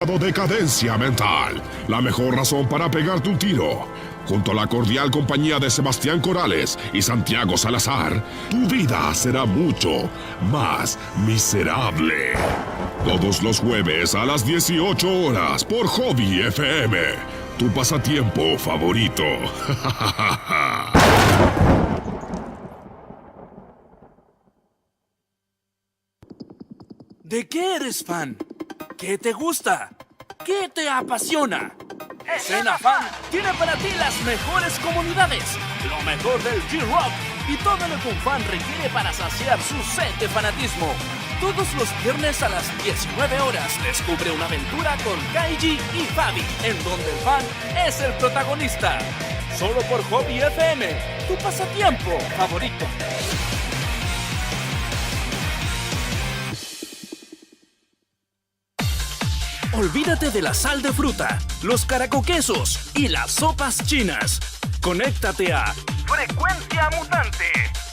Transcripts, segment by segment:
Decadencia Mental, la mejor razón para pegarte un tiro. Junto a la cordial compañía de Sebastián Corales y Santiago Salazar, tu vida será mucho más miserable. Todos los jueves a las 18 horas por Hobby FM, tu pasatiempo favorito. ¿De qué eres fan? ¿Qué te gusta? ¿Qué te apasiona? Escena Fan tiene para ti las mejores comunidades, lo mejor del G-Rock y todo lo que un fan requiere para saciar su sed de fanatismo. Todos los viernes a las 19 horas descubre una aventura con Kaiji y Fabi, en donde el fan es el protagonista. Solo por Hobby FM, tu pasatiempo favorito. Olvídate de la sal de fruta, los caracoquesos y las sopas chinas. Conéctate a Frecuencia Mutante,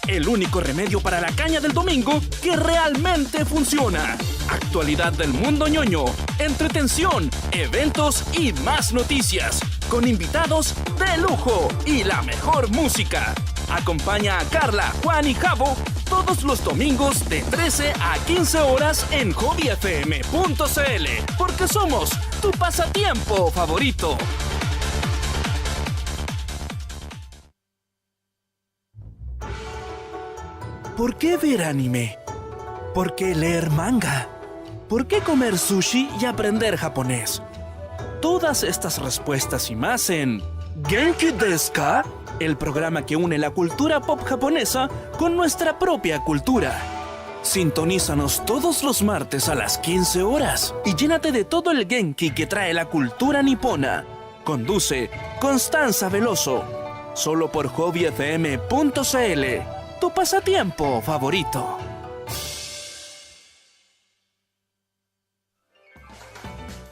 el único remedio para la caña del domingo que realmente funciona. Actualidad del mundo ñoño, entretención, eventos y más noticias, con invitados de lujo y la mejor música. Acompaña a Carla, Juan y Javo todos los domingos de 13 a 15 horas en hobbyfm.cl, porque somos tu pasatiempo favorito. ¿Por qué ver anime? ¿Por qué leer manga? ¿Por qué comer sushi y aprender japonés? Todas estas respuestas y más en Genki Desu Ka, el programa que une la cultura pop japonesa con nuestra propia cultura. Sintonízanos todos los martes a las 15 horas y llénate de todo el Genki que trae la cultura nipona. Conduce Constanza Veloso, solo por hobbyfm.cl, tu pasatiempo favorito.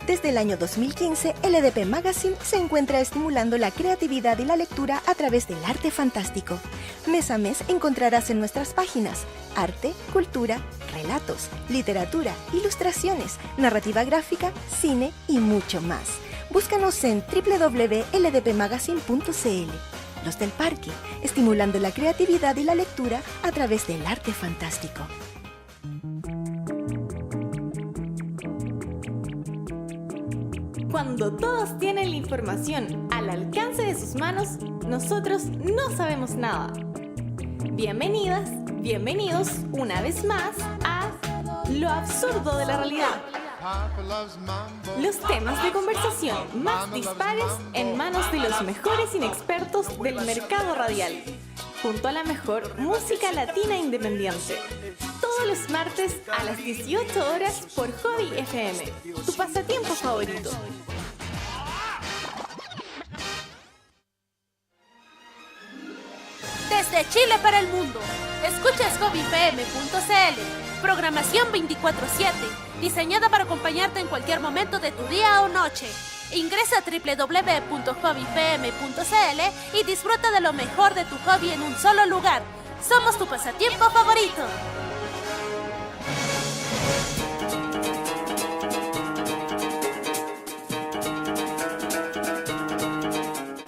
Desde el año 2015, LDP Magazine se encuentra estimulando la creatividad y la lectura a través del arte fantástico. Mes a mes encontrarás en nuestras páginas arte, cultura, relatos, literatura, ilustraciones, narrativa gráfica, cine y mucho más. Búscanos en www.ldpmagazine.cl. Los del Parque, estimulando la creatividad y la lectura a través del arte fantástico. Cuando todos tienen la información al alcance de sus manos, nosotros no sabemos nada. Bienvenidas, bienvenidos una vez más a Lo Absurdo de la Realidad. Los temas de conversación más dispares en manos de los mejores inexpertos del mercado radial, junto a la mejor música latina independiente. Todos los martes a las 18 horas por Hobby FM, tu pasatiempo favorito. Desde Chile para el mundo, escuchas hobbyfm.cl, programación 24/7, diseñada para acompañarte en cualquier momento de tu día o noche. Ingresa a www.hobbyfm.cl y disfruta de lo mejor de tu hobby en un solo lugar. Somos tu pasatiempo favorito.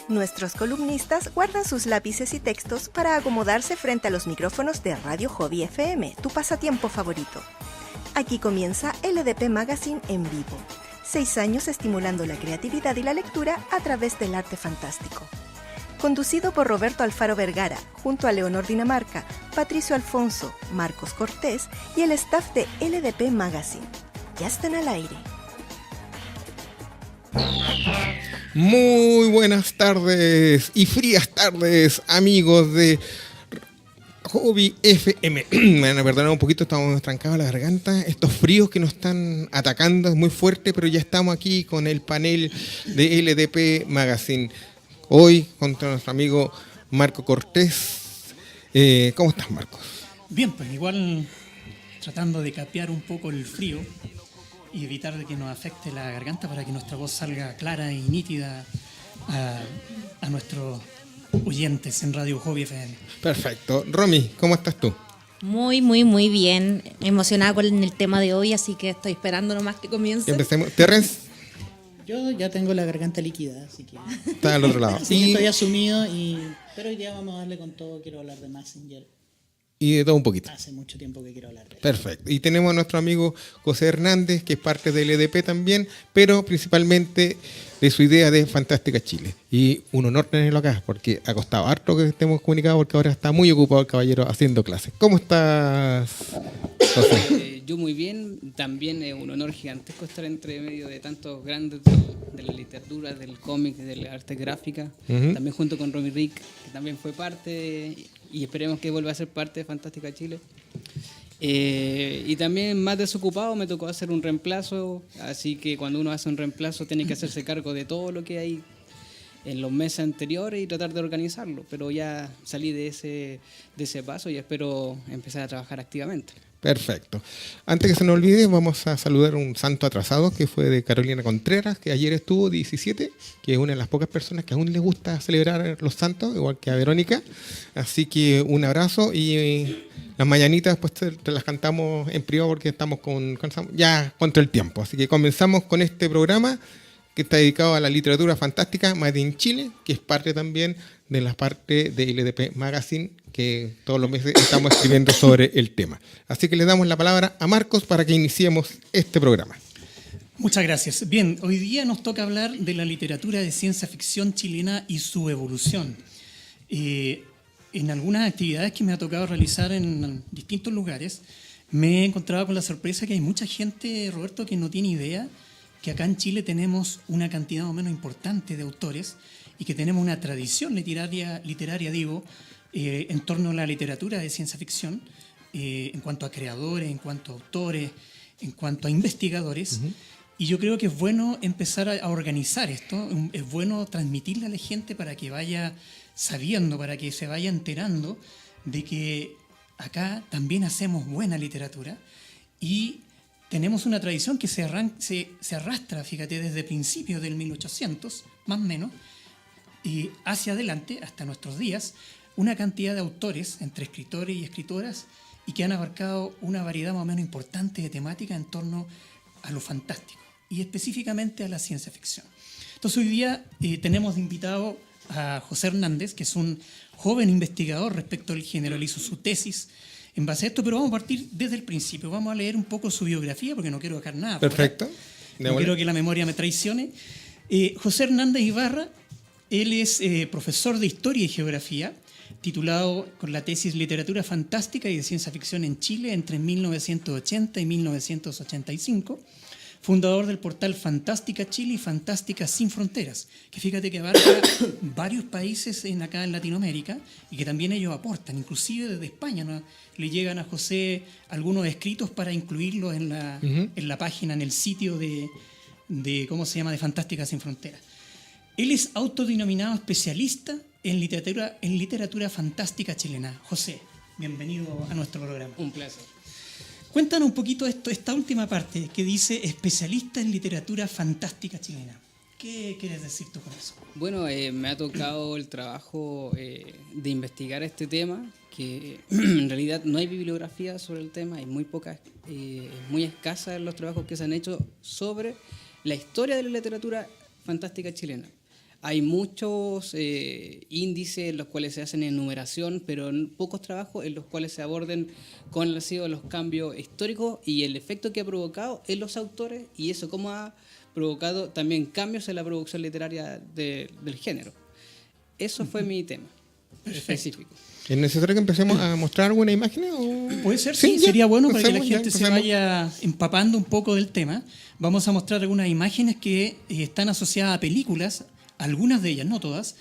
Nuestros columnistas guardan sus lápices y textos para acomodarse frente a los micrófonos de Radio Hobby FM, tu pasatiempo favorito. Aquí comienza LDP Magazine en vivo. 6 años estimulando la creatividad y la lectura a través del arte fantástico. Conducido por Roberto Alfaro Vergara, junto a Leonor Dinamarca, Patricio Alfonso, Marcos Cortés y el staff de LDP Magazine. Ya están al aire. Muy buenas tardes y frías tardes, amigos de Hobby FM. Bueno, perdonen un poquito, estamos trancados a la garganta. Estos fríos que nos están atacando es muy fuerte, pero ya estamos aquí con el panel de LDP Magazine. Hoy contra nuestro amigo Marco Cortés. ¿Cómo estás, Marcos? Bien, pues igual tratando de capear un poco el frío y evitar de que nos afecte la garganta para que nuestra voz salga clara y nítida a nuestros oyentes en Radio Hobby FM. Perfecto. Romy, ¿cómo estás tú? Muy, muy, muy bien. Emocionada con el tema de hoy, así que estoy esperando nomás que comience. Empecemos. Terrence. Yo ya tengo la garganta líquida, así que Está al otro lado. sí, estoy asumido, pero hoy día vamos a darle con todo. Quiero hablar de Messenger. Y de todo un poquito. Hace mucho tiempo que quiero hablar de él. Perfecto. Y tenemos a nuestro amigo José Hernández, que es parte del EDP también, pero principalmente de su idea de Fantástica Chile. Y un honor tenerlo acá, porque ha costado harto que estemos comunicados, porque ahora está muy ocupado el caballero haciendo clases. ¿Cómo estás, José? Yo muy bien, también es un honor gigantesco estar entre medio de tantos grandes de la literatura, del cómic, de la arte gráfica, también junto con Romy Rick, que también fue parte, y esperemos que vuelva a ser parte de Fantástica Chile. Y también más desocupado me tocó hacer un reemplazo, así que cuando uno hace un reemplazo tiene que hacerse cargo de todo lo que hay en los meses anteriores y tratar de organizarlo, pero ya salí de ese paso y espero empezar a trabajar activamente. Perfecto. Antes que se nos olvide, vamos a saludar a un santo atrasado que fue de Carolina Contreras, que ayer estuvo 17, que es una de las pocas personas que aún le gusta celebrar los santos, igual que a Verónica. Así que un abrazo y las mañanitas pues te las cantamos en privado porque estamos ya contra el tiempo. Así que comenzamos con este programa que está dedicado a la literatura fantástica Made in Chile, que es parte también de la parte de LDP Magazine, que todos los meses estamos escribiendo sobre el tema. Así que le damos la palabra a Marcos para que iniciemos este programa. Muchas gracias. Bien, hoy día nos toca hablar de la literatura de ciencia ficción chilena y su evolución. En algunas actividades que me ha tocado realizar en distintos lugares, me he encontrado con la sorpresa que hay mucha gente, Roberto, que no tiene idea que acá en Chile tenemos una cantidad más o menos importante de autores y que tenemos una tradición literaria en torno a la literatura de ciencia ficción, en cuanto a creadores, en cuanto a autores, en cuanto a investigadores. Y yo creo que es bueno empezar a organizar esto, es bueno transmitirle a la gente para que vaya sabiendo, para que se vaya enterando de que acá también hacemos buena literatura y tenemos una tradición que se arrastra, fíjate, desde principios del 1800, más o menos, y hacia adelante, hasta nuestros días, una cantidad de autores, entre escritores y escritoras, y que han abarcado una variedad más o menos importante de temáticas en torno a lo fantástico, y específicamente a la ciencia ficción. Entonces hoy día tenemos de invitado a José Hernández, que es un joven investigador respecto al género. Él hizo su tesis en base a esto, pero vamos a partir desde el principio. Vamos a leer un poco su biografía, porque no quiero dejar nada. Perfecto. No quiero que la memoria me traicione. José Hernández Ibarra, él es profesor de Historia y Geografía, titulado con la tesis Literatura Fantástica y de Ciencia Ficción en Chile entre 1980 y 1985, fundador del portal Fantástica Chile y Fantástica Sin Fronteras, que fíjate que abarca varios países acá en Latinoamérica y que también ellos aportan, inclusive desde España, ¿no? Le llegan a José algunos escritos para incluirlos en la página, en el sitio de ¿cómo se llama?, de Fantástica Sin Fronteras. Él es autodenominado especialista en literatura fantástica chilena. José, bienvenido a nuestro programa. Un placer. Cuéntanos un poquito esta última parte que dice especialista en literatura fantástica chilena. ¿Qué quieres decir tú con eso? Bueno, me ha tocado el trabajo de investigar este tema, que en realidad no hay bibliografía sobre el tema, hay muy pocas, muy escasas los trabajos que se han hecho sobre la historia de la literatura fantástica chilena. Hay muchos índices en los cuales se hacen enumeración, pero pocos trabajos en los cuales se aborden cuáles han sido los cambios históricos y el efecto que ha provocado en los autores y eso cómo ha provocado también cambios en la producción literaria del género. Eso fue mi tema específico. ¿Es necesario que empecemos a mostrar alguna imagen? ¿O? Puede ser, sí, sería bueno para que la gente se vaya empapando un poco del tema. Vamos a mostrar algunas imágenes que están asociadas a películas. Algunas de ellas, no todas,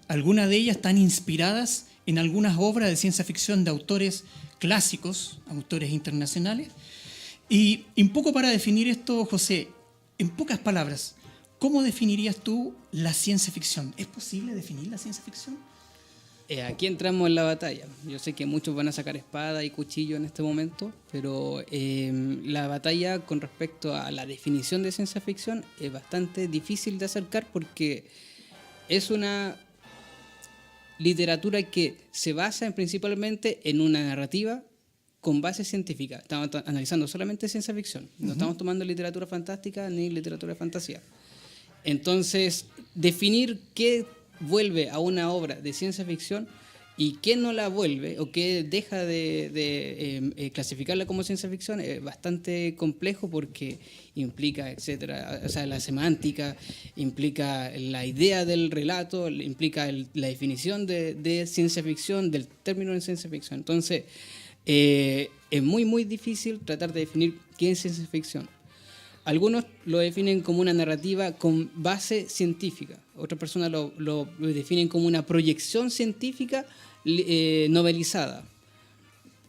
algunas de ellas están inspiradas en algunas obras de ciencia ficción de autores clásicos, autores internacionales. Y un poco para definir esto, José, en pocas palabras, ¿cómo definirías tú la ciencia ficción? ¿Es posible definir la ciencia ficción? Aquí entramos en la batalla. Yo sé que muchos van a sacar espada y cuchillo en este momento, pero la batalla con respecto a la definición de ciencia ficción es bastante difícil de acercar porque es una literatura que se basa principalmente en una narrativa con base científica. Estamos analizando solamente ciencia ficción. No estamos tomando literatura fantástica ni literatura de fantasía. Entonces, definir qué vuelve a una obra de ciencia ficción y qué no la vuelve o qué deja de clasificarla como ciencia ficción es bastante complejo porque implica, etcétera, o sea, la semántica, implica la idea del relato, implica la definición de ciencia ficción, del término de ciencia ficción. Entonces, es muy, muy difícil tratar de definir qué es ciencia ficción. Algunos lo definen como una narrativa con base científica, otras personas lo definen como una proyección científica novelizada.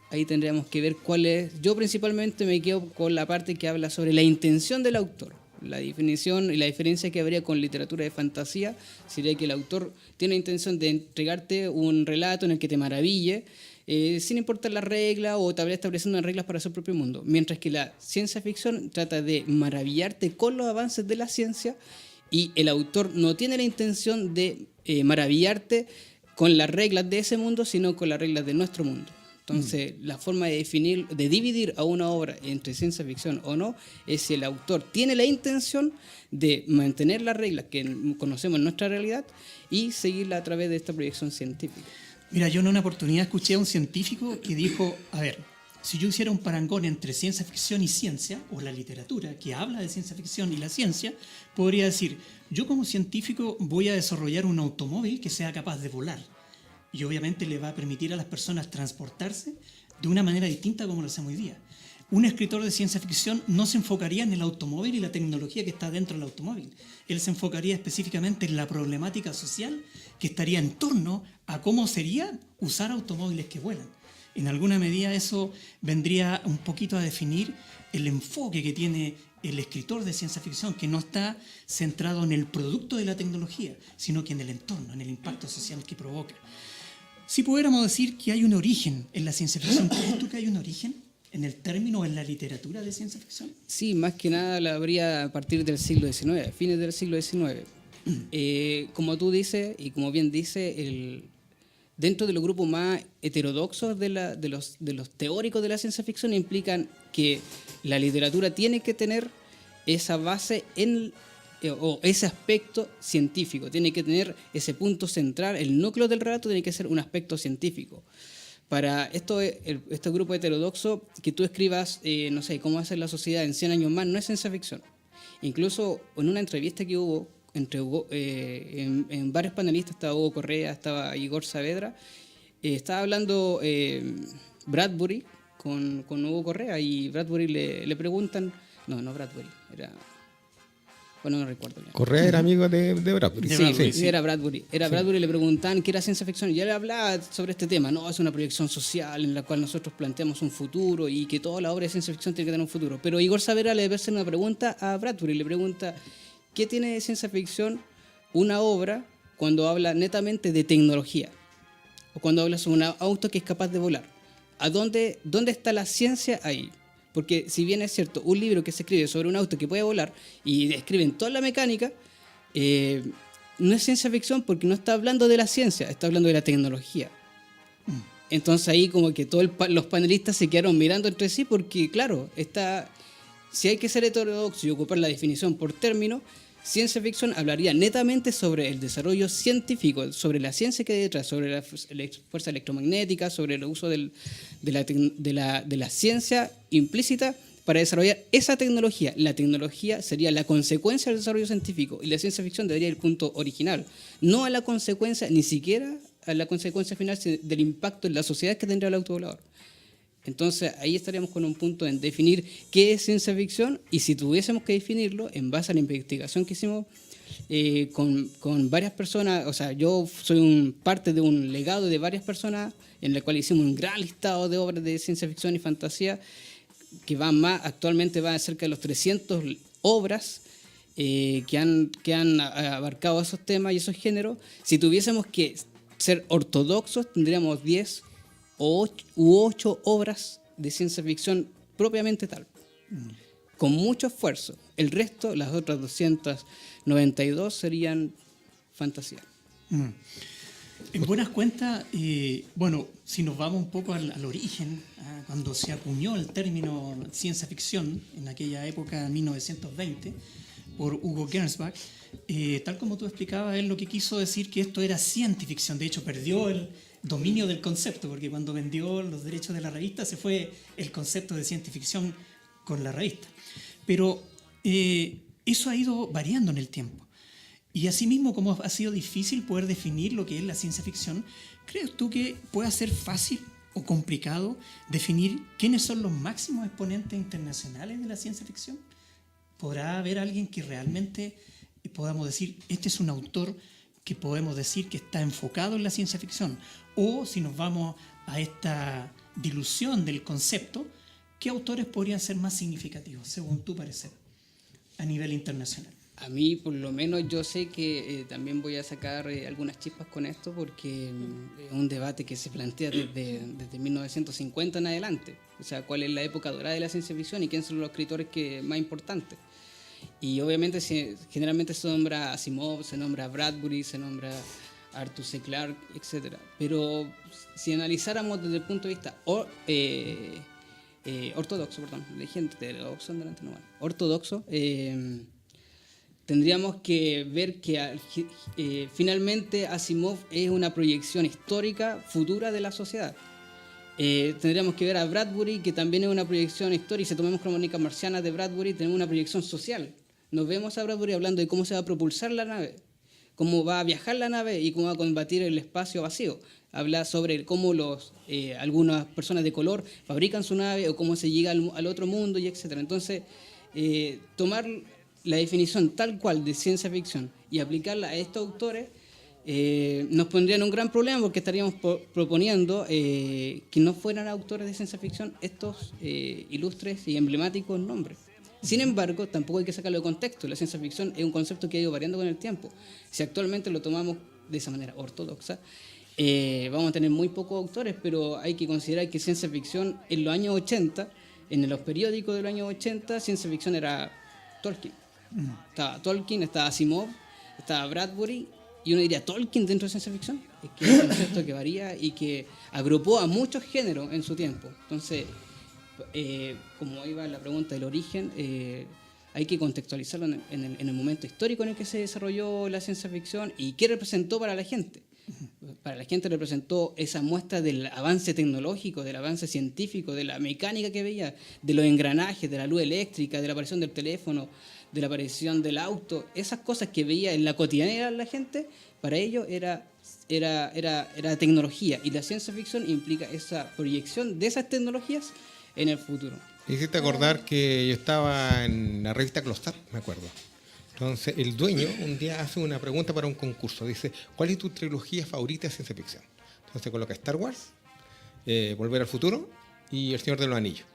Ahí tendríamos que ver cuál es. Yo principalmente me quedo con la parte que habla sobre la intención del autor. La definición y la diferencia que habría con literatura de fantasía sería que el autor tiene la intención de entregarte un relato en el que te maraville, sin importar la regla o tal vez estableciendo unas reglas para su propio mundo. Mientras que la ciencia ficción trata de maravillarte con los avances de la ciencia y el autor no tiene la intención de maravillarte con las reglas de ese mundo, sino con las reglas de nuestro mundo. Entonces, la forma de definir, de dividir a una obra entre ciencia ficción o no, es si el autor tiene la intención de mantener las reglas que conocemos en nuestra realidad y seguirla a través de esta proyección científica. Mira, yo en una oportunidad escuché a un científico que dijo, a ver, si yo hiciera un parangón entre ciencia ficción y ciencia, o la literatura que habla de ciencia ficción y la ciencia, podría decir, yo como científico voy a desarrollar un automóvil que sea capaz de volar. Y obviamente le va a permitir a las personas transportarse de una manera distinta como lo hacemos hoy día. Un escritor de ciencia ficción no se enfocaría en el automóvil y la tecnología que está dentro del automóvil. Él se enfocaría específicamente en la problemática social que estaría en torno a cómo sería usar automóviles que vuelan. En alguna medida eso vendría un poquito a definir el enfoque que tiene el escritor de ciencia ficción, que no está centrado en el producto de la tecnología, sino que en el entorno, en el impacto social que provoca. Si pudiéramos decir que hay un origen en la ciencia ficción, ¿crees tú que hay un origen en el término o en la literatura de ciencia ficción? Sí, más que nada la habría a partir del siglo XIX, fines del siglo XIX. Como tú dices, y como bien dice, dentro de los grupos más heterodoxos de los teóricos de la ciencia ficción implican que la literatura tiene que tener esa base o ese aspecto científico, tiene que tener ese punto central, el núcleo del relato tiene que ser un aspecto científico. Para este grupo heterodoxo, que tú escribas, no sé, cómo hacer la sociedad en 100 años más, no es ciencia ficción. Incluso en una entrevista que hubo en varios panelistas, estaba Hugo Correa, estaba Igor Saavedra, estaba hablando Bradbury con Hugo Correa, y Bradbury le preguntan, no Bradbury, bueno, no recuerdo bien. Correa era amigo de Bradbury. Sí, era Bradbury. Bradbury, le preguntaban qué era ciencia ficción y él hablaba sobre este tema. No, es una proyección social en la cual nosotros planteamos un futuro y que toda la obra de ciencia ficción tiene que tener un futuro. Pero Igor Saavedra le debe hacer una pregunta a Bradbury. Le pregunta, ¿qué tiene de ciencia ficción una obra cuando habla netamente de tecnología? O cuando habla sobre un auto que es capaz de volar. ¿Dónde está la ciencia ahí? Porque si bien es cierto, un libro que se escribe sobre un auto que puede volar y describen toda la mecánica, no es ciencia ficción porque no está hablando de la ciencia, está hablando de la tecnología. Entonces ahí como que todos los panelistas se quedaron mirando entre sí porque, claro, si hay que ser heterodoxo y ocupar la definición por término, ciencia ficción hablaría netamente sobre el desarrollo científico, sobre la ciencia que hay detrás, sobre la fuerza electromagnética, sobre el uso de la ciencia implícita para desarrollar esa tecnología. La tecnología sería la consecuencia del desarrollo científico y la ciencia ficción debería ir al punto original, no a la consecuencia, ni siquiera a la consecuencia final del impacto en la sociedad que tendría el autovolador. Entonces ahí estaríamos con un punto en definir qué es ciencia ficción, y si tuviésemos que definirlo en base a la investigación que hicimos con varias personas, o sea, yo soy parte de un legado de varias personas en el cual hicimos un gran listado de obras de ciencia ficción y fantasía que actualmente van a cerca de los 300 obras que han abarcado esos temas y esos géneros. Si tuviésemos que ser ortodoxos, tendríamos 10 u 8 obras de ciencia ficción propiamente tal, con mucho esfuerzo. El resto, las otras 292, serían fantasía. En buenas cuentas, bueno, si nos vamos un poco al origen, cuando se acuñó el término ciencia ficción, en aquella época, 1920, por Hugo Gernsback. Tal como tú explicabas, él lo que quiso decir que esto era cientificción. De hecho, perdió el dominio del concepto, porque cuando vendió los derechos de la revista se fue el concepto de cientificción con la revista. Pero eso ha ido variando en el tiempo. Y asimismo, como ha sido difícil poder definir lo que es la ciencia ficción, ¿crees tú que pueda ser fácil o complicado definir quiénes son los máximos exponentes internacionales de la ciencia ficción? ¿Podrá haber alguien que realmente podamos decir, este es un autor que podemos decir que está enfocado en la ciencia ficción? O si nos vamos a esta dilución del concepto, ¿qué autores podrían ser más significativos, según tu parecer, a nivel internacional? A mí, por lo menos, yo sé que también voy a sacar algunas chispas con esto porque es un debate que se plantea desde 1950 en adelante. O sea, cuál es la época dorada de la ciencia ficción y quiénes son los escritores más importantes. Y obviamente generalmente se nombra a Asimov, se nombra a Bradbury, se nombra a Arthur C. Clarke, etc. Pero si analizáramos desde el punto de vista ortodoxo, tendríamos que ver que finalmente Asimov es una proyección histórica futura de la sociedad. Tendríamos que ver a Bradbury, que también es una proyección histórica. Si tomamos Crónicas Marcianas de Bradbury, tenemos una proyección social. Nos vemos a Bradbury hablando de cómo se va a propulsar la nave, cómo va a viajar la nave y cómo va a combatir el espacio vacío. Habla sobre cómo algunas personas de color fabrican su nave o cómo se llega al otro mundo, y etc. Entonces, tomar la definición tal cual de ciencia ficción y aplicarla a estos autores nos pondría en un gran problema, porque estaríamos proponiendo que no fueran autores de ciencia ficción estos ilustres y emblemáticos nombres. Sin embargo, tampoco hay que sacarlo de contexto. La ciencia ficción es un concepto que ha ido variando con el tiempo. Si actualmente lo tomamos de esa manera ortodoxa, vamos a tener muy pocos autores, pero hay que considerar que ciencia ficción en los años 80, en los periódicos de los años 80, ciencia ficción era Tolkien. Estaba Tolkien, estaba Asimov, estaba Bradbury, y uno diría, ¿Tolkien dentro de ciencia ficción? Es que es un concepto que varía y que agrupó a muchos géneros en su tiempo. Entonces, como iba la pregunta del origen, hay que contextualizarlo en el momento histórico en el que se desarrolló la ciencia ficción y qué representó para la gente. Para la gente representó esa muestra del avance tecnológico, del avance científico, de la mecánica que veía, de los engranajes, de la luz eléctrica, de la aparición del teléfono, de la aparición del auto. Esas cosas que veía en la cotidianidad de la gente, para ellos era tecnología, y la ciencia ficción implica esa proyección de esas tecnologías en el futuro. Hiciste acordar que yo estaba en la revista Clostat, me acuerdo. Entonces, el dueño un día hace una pregunta para un concurso. Dice, ¿cuál es tu trilogía favorita de ciencia ficción? Entonces coloca Star Wars, Volver al Futuro y El Señor de los Anillos.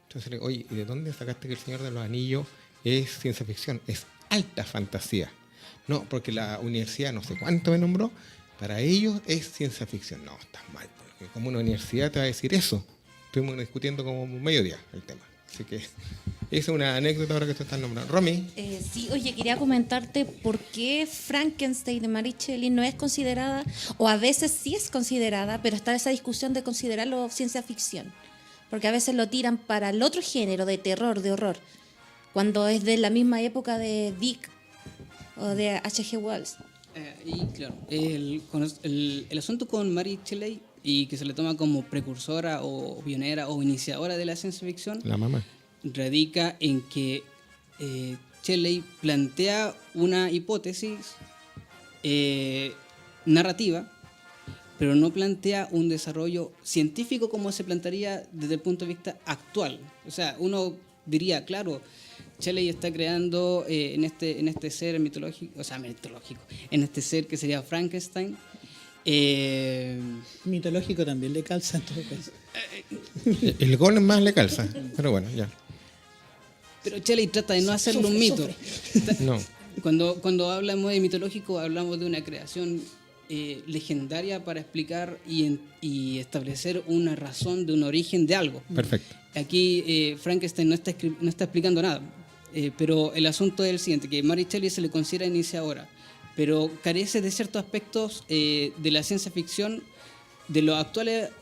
Entonces le digo, oye, ¿y de dónde sacaste que El Señor de los Anillos es ciencia ficción? Es alta fantasía. No, porque la universidad no sé cuánto me nombró, para ellos es ciencia ficción. No, estás mal, porque como una universidad te va a decir eso. Estuvimos discutiendo como mediodía el tema. Así que esa es una anécdota ahora que te están nombrando. Romy. Sí, oye, quería comentarte por qué Frankenstein de Mary Shelley no es considerada, o a veces sí es considerada, pero está esa discusión de considerarlo ciencia ficción. Porque a veces lo tiran para el otro género de terror, de horror, cuando es de la misma época de Dick o de H.G. Wells. Y claro, el asunto con Mary Shelley, y que se le toma como precursora o pionera o iniciadora de la ciencia ficción, la mamá, radica en que Shelley plantea una hipótesis narrativa, pero no plantea un desarrollo científico como se plantearía desde el punto de vista actual. O sea, uno diría, claro, Shelley está creando en este ser mitológico, en este ser que sería Frankenstein. Mitológico también le calza en todo caso. El golem más le calza, pero bueno, ya. Pero Shelley trata de no hacerlo un mito. No. Cuando hablamos de mitológico, hablamos de una creación legendaria para explicar y establecer una razón de un origen de algo. Perfecto. Aquí Frankenstein no está explicando nada, pero el asunto es el siguiente, que Mary Shelley se le considera iniciadora, pero carece de ciertos aspectos de la ciencia ficción, de los actuales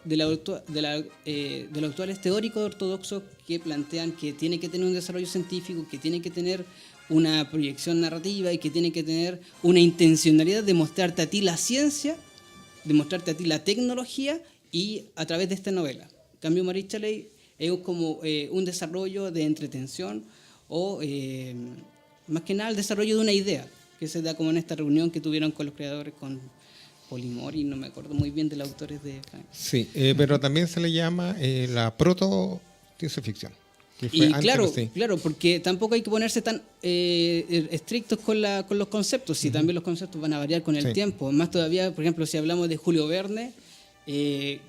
teóricos ortodoxos que plantean que tiene que tener un desarrollo científico, que tiene que tener una proyección narrativa y que tiene que tener una intencionalidad de mostrarte a ti la ciencia, de mostrarte a ti la tecnología y a través de esta novela. En cambio, Marie Shelley es como un desarrollo de entretención o más que nada el desarrollo de una idea que se da como en esta reunión que tuvieron con los creadores, con Polimori, no me acuerdo muy bien de los autores de... Sí, pero también se le llama la proto-ciencia ficción. Y claro, claro, porque tampoco hay que ponerse tan estrictos con los conceptos, si también los conceptos van a variar con el tiempo. Más todavía, por ejemplo, si hablamos de Julio Verne,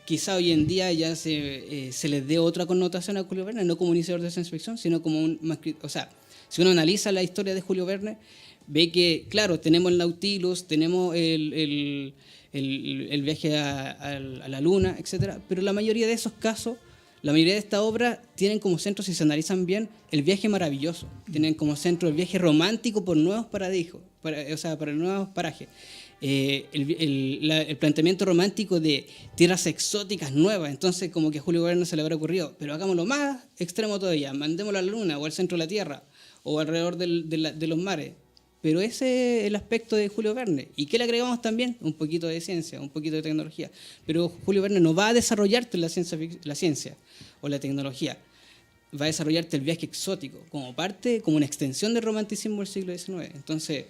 quizá hoy en día ya se les dé otra connotación a Julio Verne, no como un iniciador de ciencia ficción, sino como un... O sea, si uno analiza la historia de Julio Verne, ve que, claro, tenemos el Nautilus, tenemos el viaje a la Luna, etcétera, pero la mayoría de esos casos, la mayoría de estas obras tienen como centro, si se analizan bien, el viaje maravilloso. Tienen como centro el viaje romántico por nuevos paradigmas, para nuevos parajes. El planteamiento romántico de tierras exóticas nuevas. Entonces, como que a Julio Verne se le habrá ocurrido, pero hagámoslo más extremo todavía, mandémoslo a la Luna o al centro de la Tierra o alrededor de los mares. Pero ese es el aspecto de Julio Verne. ¿Y qué le agregamos también? Un poquito de ciencia, un poquito de tecnología. Pero Julio Verne no va a desarrollarte la ciencia o la tecnología. Va a desarrollarte el viaje exótico como parte, como una extensión del romanticismo del siglo XIX. Entonces,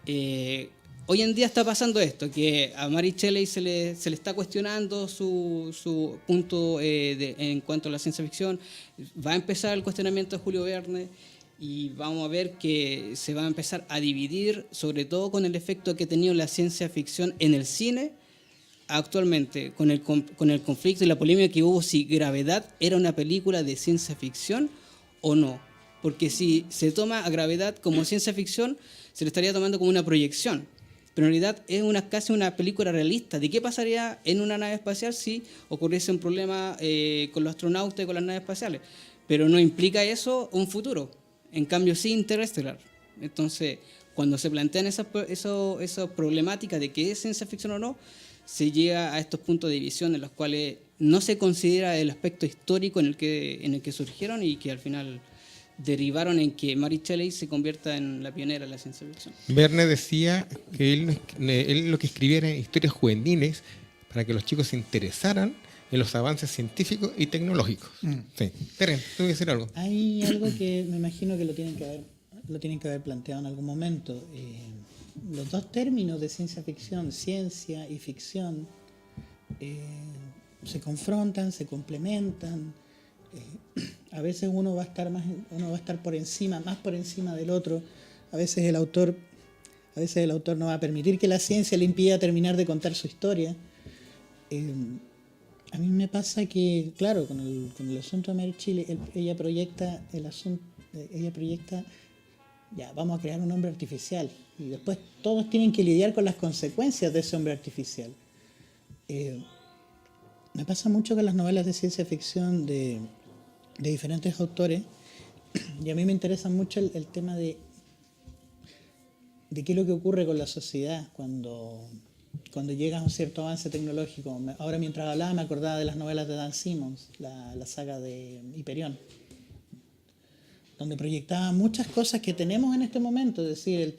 hoy en día está pasando esto, que a Mary Shelley se le está cuestionando su punto en cuanto a la ciencia ficción. Va a empezar el cuestionamiento de Julio Verne. Y vamos a ver que se va a empezar a dividir, sobre todo con el efecto que ha tenido la ciencia ficción en el cine actualmente, con el conflicto y la polémica que hubo si Gravedad era una película de ciencia ficción o no. Porque si se toma a Gravedad como ciencia ficción, se le estaría tomando como una proyección. Pero en realidad es casi una película realista de qué pasaría en una nave espacial si ocurriese un problema con los astronautas y con las naves espaciales. Pero no implica eso un futuro. En cambio, sí interestelar. Entonces, cuando se plantean esas problemáticas de qué es ciencia ficción o no, se llega a estos puntos de división en los cuales no se considera el aspecto histórico en el que surgieron y que al final derivaron en que Mary Shelley se convierta en la pionera de la ciencia ficción. Verne decía que él lo que escribía eran historias juveniles para que los chicos se interesaran en los avances científicos y tecnológicos. Sí. Teren, ¿tú quieres decir algo? Hay algo que me imagino que lo tienen que haber planteado en algún momento. Los dos términos de ciencia ficción, ciencia y ficción, se confrontan, se complementan. A veces uno va a estar más por encima del otro. A veces el autor no va a permitir que la ciencia le impida terminar de contar su historia. A mí me pasa que, claro, con el asunto de Mary Shelley, ella proyecta, ya, vamos a crear un hombre artificial. Y después todos tienen que lidiar con las consecuencias de ese hombre artificial. Me pasa mucho con las novelas de ciencia ficción de diferentes autores, y a mí me interesa mucho el tema de qué es lo que ocurre con la sociedad cuando llega a un cierto avance tecnológico. Ahora, mientras hablaba, me acordaba de las novelas de Dan Simmons, la saga de Hyperion, donde proyectaba muchas cosas que tenemos en este momento. Es decir,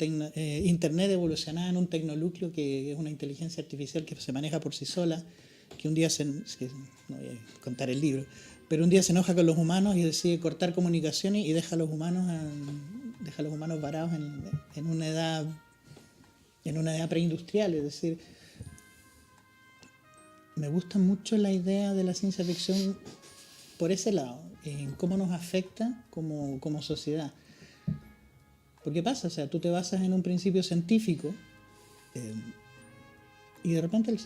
Internet evolucionaba en un tecnolúcleo que es una inteligencia artificial que se maneja por sí sola, que un día no voy a contar el libro, pero un día se enoja con los humanos y decide cortar comunicaciones y deja a los humanos varados en una edad preindustrial. Es decir, me gusta mucho la idea de la ciencia ficción por ese lado, en cómo nos afecta como sociedad. Porque pasa, o sea, tú te basas en un principio científico y de repente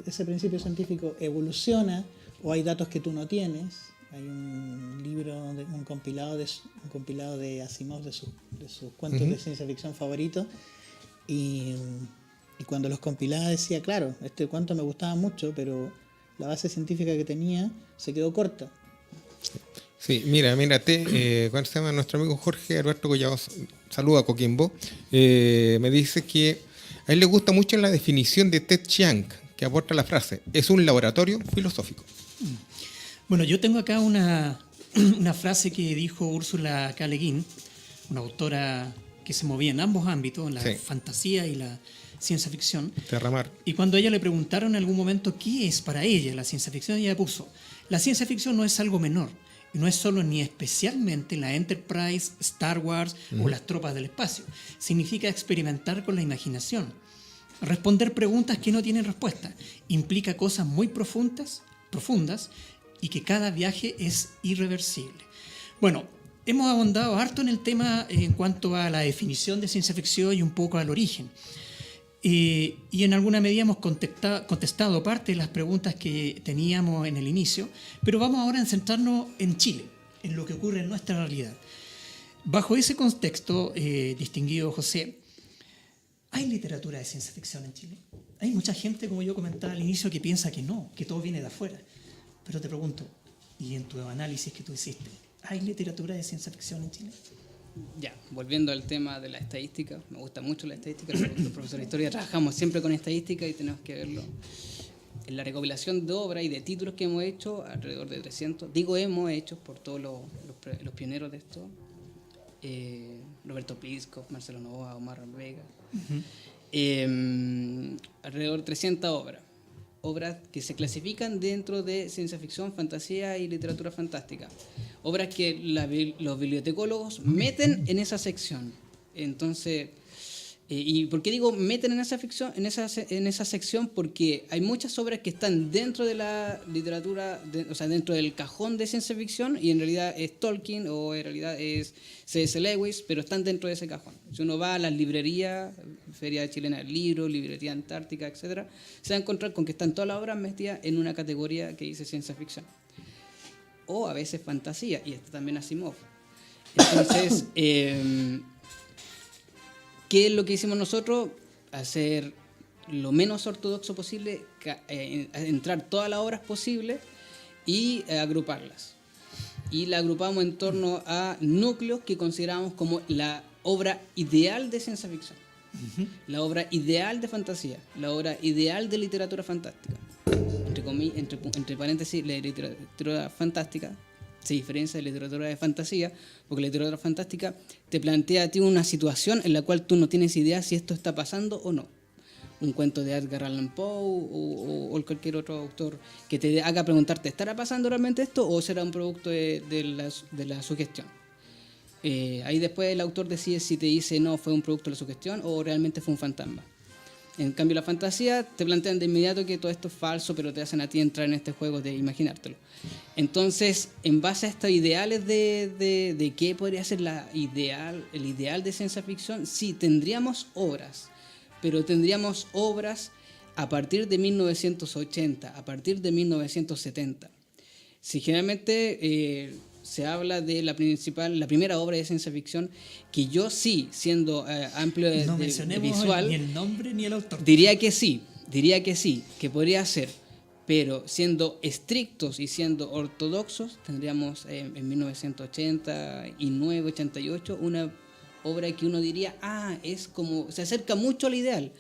ese principio científico evoluciona, o hay datos que tú no tienes. Hay un libro, un compilado de Asimov de sus cuentos de ciencia ficción favoritos. Y cuando los compilaba decía, claro, este cuento me gustaba mucho, pero la base científica que tenía se quedó corta. Sí, mírate, ¿cuál se llama? Nuestro amigo Jorge Alberto Collado, saluda a Coquimbo, me dice que a él le gusta mucho la definición de Ted Chiang, que aporta la frase, es un laboratorio filosófico. Bueno, yo tengo acá una frase que dijo Úrsula K. Le Guin, una autora que se movía en ambos ámbitos, la Sí. fantasía y la ciencia ficción. Terramar. Y cuando a ella le preguntaron en algún momento qué es para ella la ciencia ficción, ella puso, la ciencia ficción no es algo menor, y no es solo ni especialmente la Enterprise, Star Wars o las tropas del espacio. Significa experimentar con la imaginación, responder preguntas que no tienen respuesta, implica cosas muy profundas y que cada viaje es irreversible. Bueno, hemos ahondado harto en el tema en cuanto a la definición de ciencia ficción y un poco al origen. Y en alguna medida hemos contestado parte de las preguntas que teníamos en el inicio, pero vamos ahora a centrarnos en Chile, en lo que ocurre en nuestra realidad. Bajo ese contexto, distinguido José, ¿hay literatura de ciencia ficción en Chile? Hay mucha gente, como yo comentaba al inicio, que piensa que no, que todo viene de afuera. Pero te pregunto, ¿y en tu análisis que tú hiciste, hay literatura de ciencia ficción en Chile? Ya, volviendo al tema de la estadística, me gusta mucho la estadística, los profesores de historia trabajamos siempre con estadística y tenemos que verlo. En la recopilación de obras y de títulos que hemos hecho, alrededor de 300, digo hemos hecho por todos los pioneros de esto, Roberto Pisco, Marcelo Novoa, Omar Vega, alrededor de 300 obras que se clasifican dentro de ciencia ficción, fantasía y literatura fantástica. Obras que los bibliotecólogos meten en esa sección. Entonces, ¿y por qué digo meten en esa ficción, en esa sección? Porque hay muchas obras que están dentro de la literatura, o sea, dentro del cajón de ciencia ficción, y en realidad es Tolkien o en realidad es C.S. Lewis, pero están dentro de ese cajón. Si uno va a las librerías, Feria Chilena del Libro, Librería Antártica, etcétera, se va a encontrar con que están todas las obras metidas en una categoría que dice ciencia ficción. O a veces fantasía, y está también Asimov. Entonces, ¿qué es lo que hicimos nosotros? Hacer lo menos ortodoxo posible, entrar todas las obras posibles y agruparlas. Y la agrupamos en torno a núcleos que consideramos como la obra ideal de ciencia ficción, la obra ideal de fantasía, la obra ideal de literatura fantástica. Entre paréntesis, la literatura fantástica se diferencia de la literatura de fantasía, porque la literatura fantástica te plantea a ti una situación en la cual tú no tienes idea si esto está pasando o no. Un cuento de Edgar Allan Poe o cualquier otro autor que te haga preguntarte, ¿estará pasando realmente esto o será un producto de la sugestión? Ahí después el autor decide si te dice no, fue un producto de la sugestión o realmente fue un fantasma. En cambio, la fantasía te plantean de inmediato que todo esto es falso, pero te hacen a ti entrar en este juego de imaginártelo. Entonces, en base a estos ideales de qué podría ser el ideal de ciencia ficción, sí, tendríamos obras, pero tendríamos obras a partir de 1980, a partir de 1970. Si generalmente se habla de la primera obra de ciencia ficción, que yo sí, siendo amplio de visual, ni el nombre ni el autor. diría que sí, que podría ser, pero siendo estrictos y siendo ortodoxos, tendríamos en 1989, 88, una obra que uno diría, es como, se acerca mucho al ideal.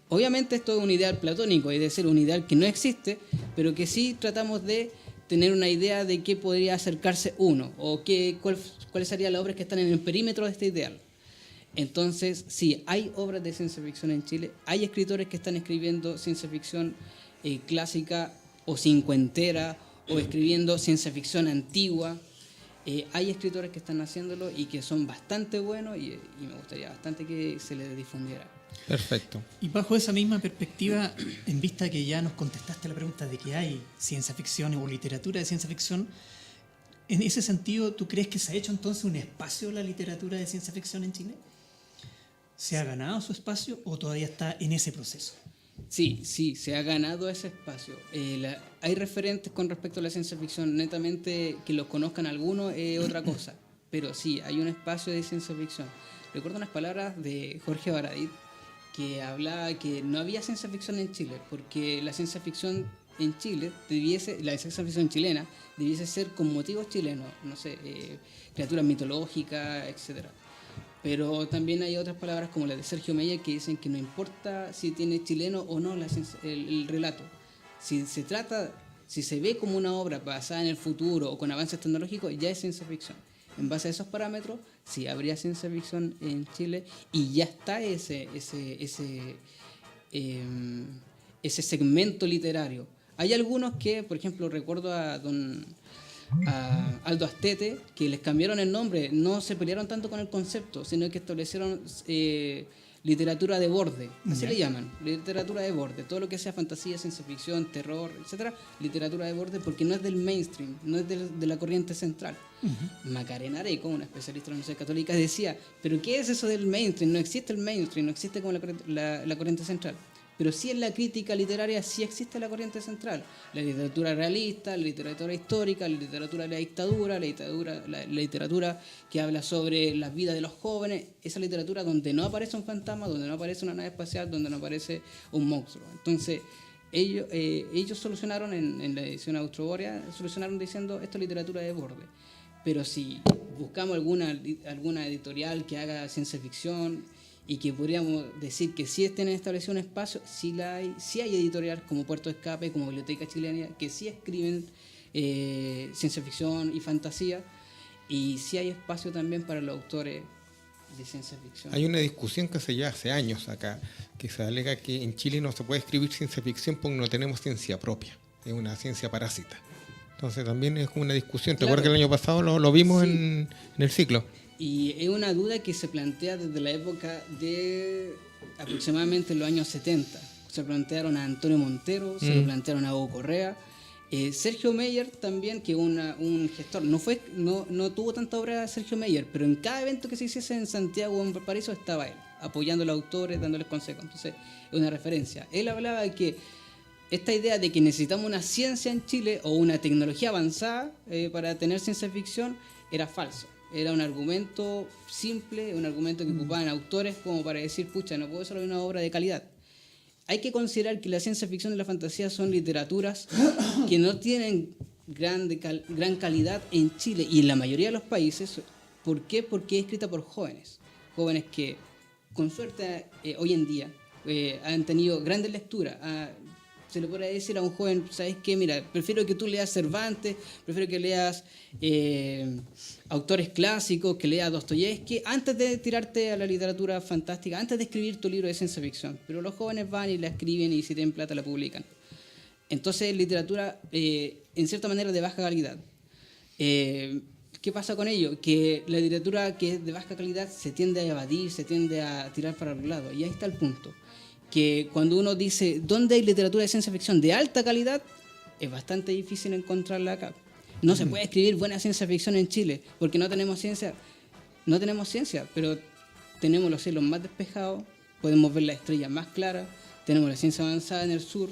Obviamente esto es un ideal platónico, es decir, un ideal que no existe, pero que sí tratamos de tener una idea de qué podría acercarse uno, o cuáles serían las obras que están en el perímetro de este ideal. Entonces, sí, hay obras de ciencia ficción en Chile, hay escritores que están escribiendo ciencia ficción clásica o cincuentera, o escribiendo ciencia ficción antigua. Hay escritores que están haciéndolo y que son bastante buenos y me gustaría bastante que se les difundiera. Perfecto. Y bajo esa misma perspectiva, en vista que ya nos contestaste la pregunta de que hay ciencia ficción o literatura de ciencia ficción, en ese sentido, ¿tú crees que se ha hecho entonces un espacio de la literatura de ciencia ficción en Chile? ¿Se ha ganado su espacio o todavía está en ese proceso? Sí, se ha ganado ese espacio. Hay referentes con respecto a la ciencia ficción, netamente que los conozcan algunos es otra cosa, pero sí, hay un espacio de ciencia ficción. Recuerdo unas palabras de Jorge Baradit, que hablaba que no había ciencia ficción en Chile, porque la ciencia ficción en Chile la ciencia ficción chilena debiese ser con motivos chilenos, no sé, criaturas mitológicas, etcétera. Pero también hay otras palabras como la de Sergio Meyer que dicen que no importa si tiene chileno o no el relato. Si se ve como una obra basada en el futuro o con avances tecnológicos, ya es ciencia ficción. En base a esos parámetros, sí habría ciencia ficción en Chile y ya está ese segmento literario. Hay algunos que, por ejemplo, recuerdo a Aldo Astete, que les cambiaron el nombre, no se pelearon tanto con el concepto, sino que establecieron literatura de borde, así le llaman, literatura de borde, todo lo que sea fantasía, ciencia ficción, terror, etcétera, literatura de borde, porque no es del mainstream, no es de la corriente central. Macarena Areco, una especialista en la Universidad Católica, decía, pero ¿qué es eso del mainstream? No existe el mainstream, no existe como la corriente central. Pero sí en la crítica literaria sí existe la corriente central. La literatura realista, la literatura histórica, la literatura de la dictadura, la literatura que habla sobre la vida de los jóvenes, esa literatura donde no aparece un fantasma, donde no aparece una nave espacial, donde no aparece un monstruo. Entonces, ellos solucionaron en la edición Austroborea, solucionaron diciendo esto es literatura de borde. Pero si buscamos alguna editorial que haga ciencia ficción y que podríamos decir que sí tienen establecido un espacio, sí hay editoriales como Puerto de Escape, como Biblioteca Chilena, que sí escriben ciencia ficción y fantasía, y sí hay espacio también para los autores de ciencia ficción. Hay una discusión que se lleva hace años acá, que se alega que en Chile no se puede escribir ciencia ficción porque no tenemos ciencia propia, es una ciencia parásita. Entonces también es como una discusión. ¿Te acuerdas que el año pasado lo vimos en el ciclo? Y es una duda que se plantea desde la época de aproximadamente los años 70. Se plantearon a Antonio Montero, se lo plantearon a Hugo Correa. Sergio Meyer también, que un gestor, no tuvo tanta obra Sergio Meyer, pero en cada evento que se hiciese en Santiago o en Valparaíso estaba él, apoyando a los autores, dándoles consejos. Entonces, es una referencia. Él hablaba de que esta idea de que necesitamos una ciencia en Chile o una tecnología avanzada para tener ciencia ficción era falso. Era un argumento simple, un argumento que ocupaban autores como para decir, pucha, no puedo desarrollar una obra de calidad. Hay que considerar que la ciencia ficción y la fantasía son literaturas que no tienen gran calidad en Chile y en la mayoría de los países. ¿Por qué? Porque es escrita por jóvenes. Jóvenes que, con suerte, hoy en día han tenido grandes lecturas. Se le podría decir a un joven, ¿sabes qué? Mira, prefiero que tú leas Cervantes, prefiero que leas autores clásicos, que leas Dostoyevsky, antes de tirarte a la literatura fantástica, antes de escribir tu libro de ciencia ficción. Pero los jóvenes van y la escriben y si tienen plata la publican. Entonces, literatura, en cierta manera, de baja calidad. ¿Qué pasa con ello? Que la literatura que es de baja calidad se tiende a evadir, se tiende a tirar para los lados. Y ahí está el punto. Que cuando uno dice ¿dónde hay literatura de ciencia ficción de alta calidad? Es bastante difícil encontrarla acá. No se puede escribir buena ciencia ficción en Chile porque no tenemos ciencia. No tenemos ciencia, pero tenemos los cielos más despejados, podemos ver las estrellas más claras, tenemos la ciencia avanzada en el sur,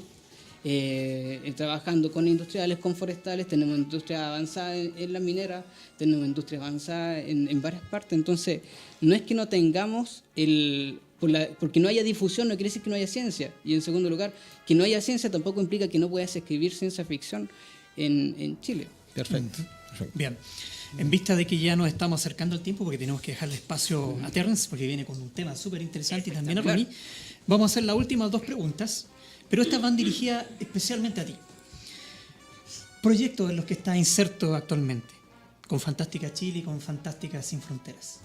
trabajando con industriales, con forestales, tenemos industria avanzada en las mineras, tenemos industria avanzada en varias partes. Entonces, no es que no tengamos porque no haya difusión no quiere decir que no haya ciencia. Y en segundo lugar, que no haya ciencia tampoco implica que no puedas escribir ciencia ficción en Chile. Perfecto. Bien. En vista de que ya nos estamos acercando al tiempo, porque tenemos que dejarle espacio a Terrence, porque viene con un tema súper interesante y también a Ronnie, vamos a hacer las últimas 2 preguntas, pero estas van dirigidas especialmente a ti. Proyectos en los que estás inserto actualmente, con Fantástica Chile y con Fantástica Sin Fronteras.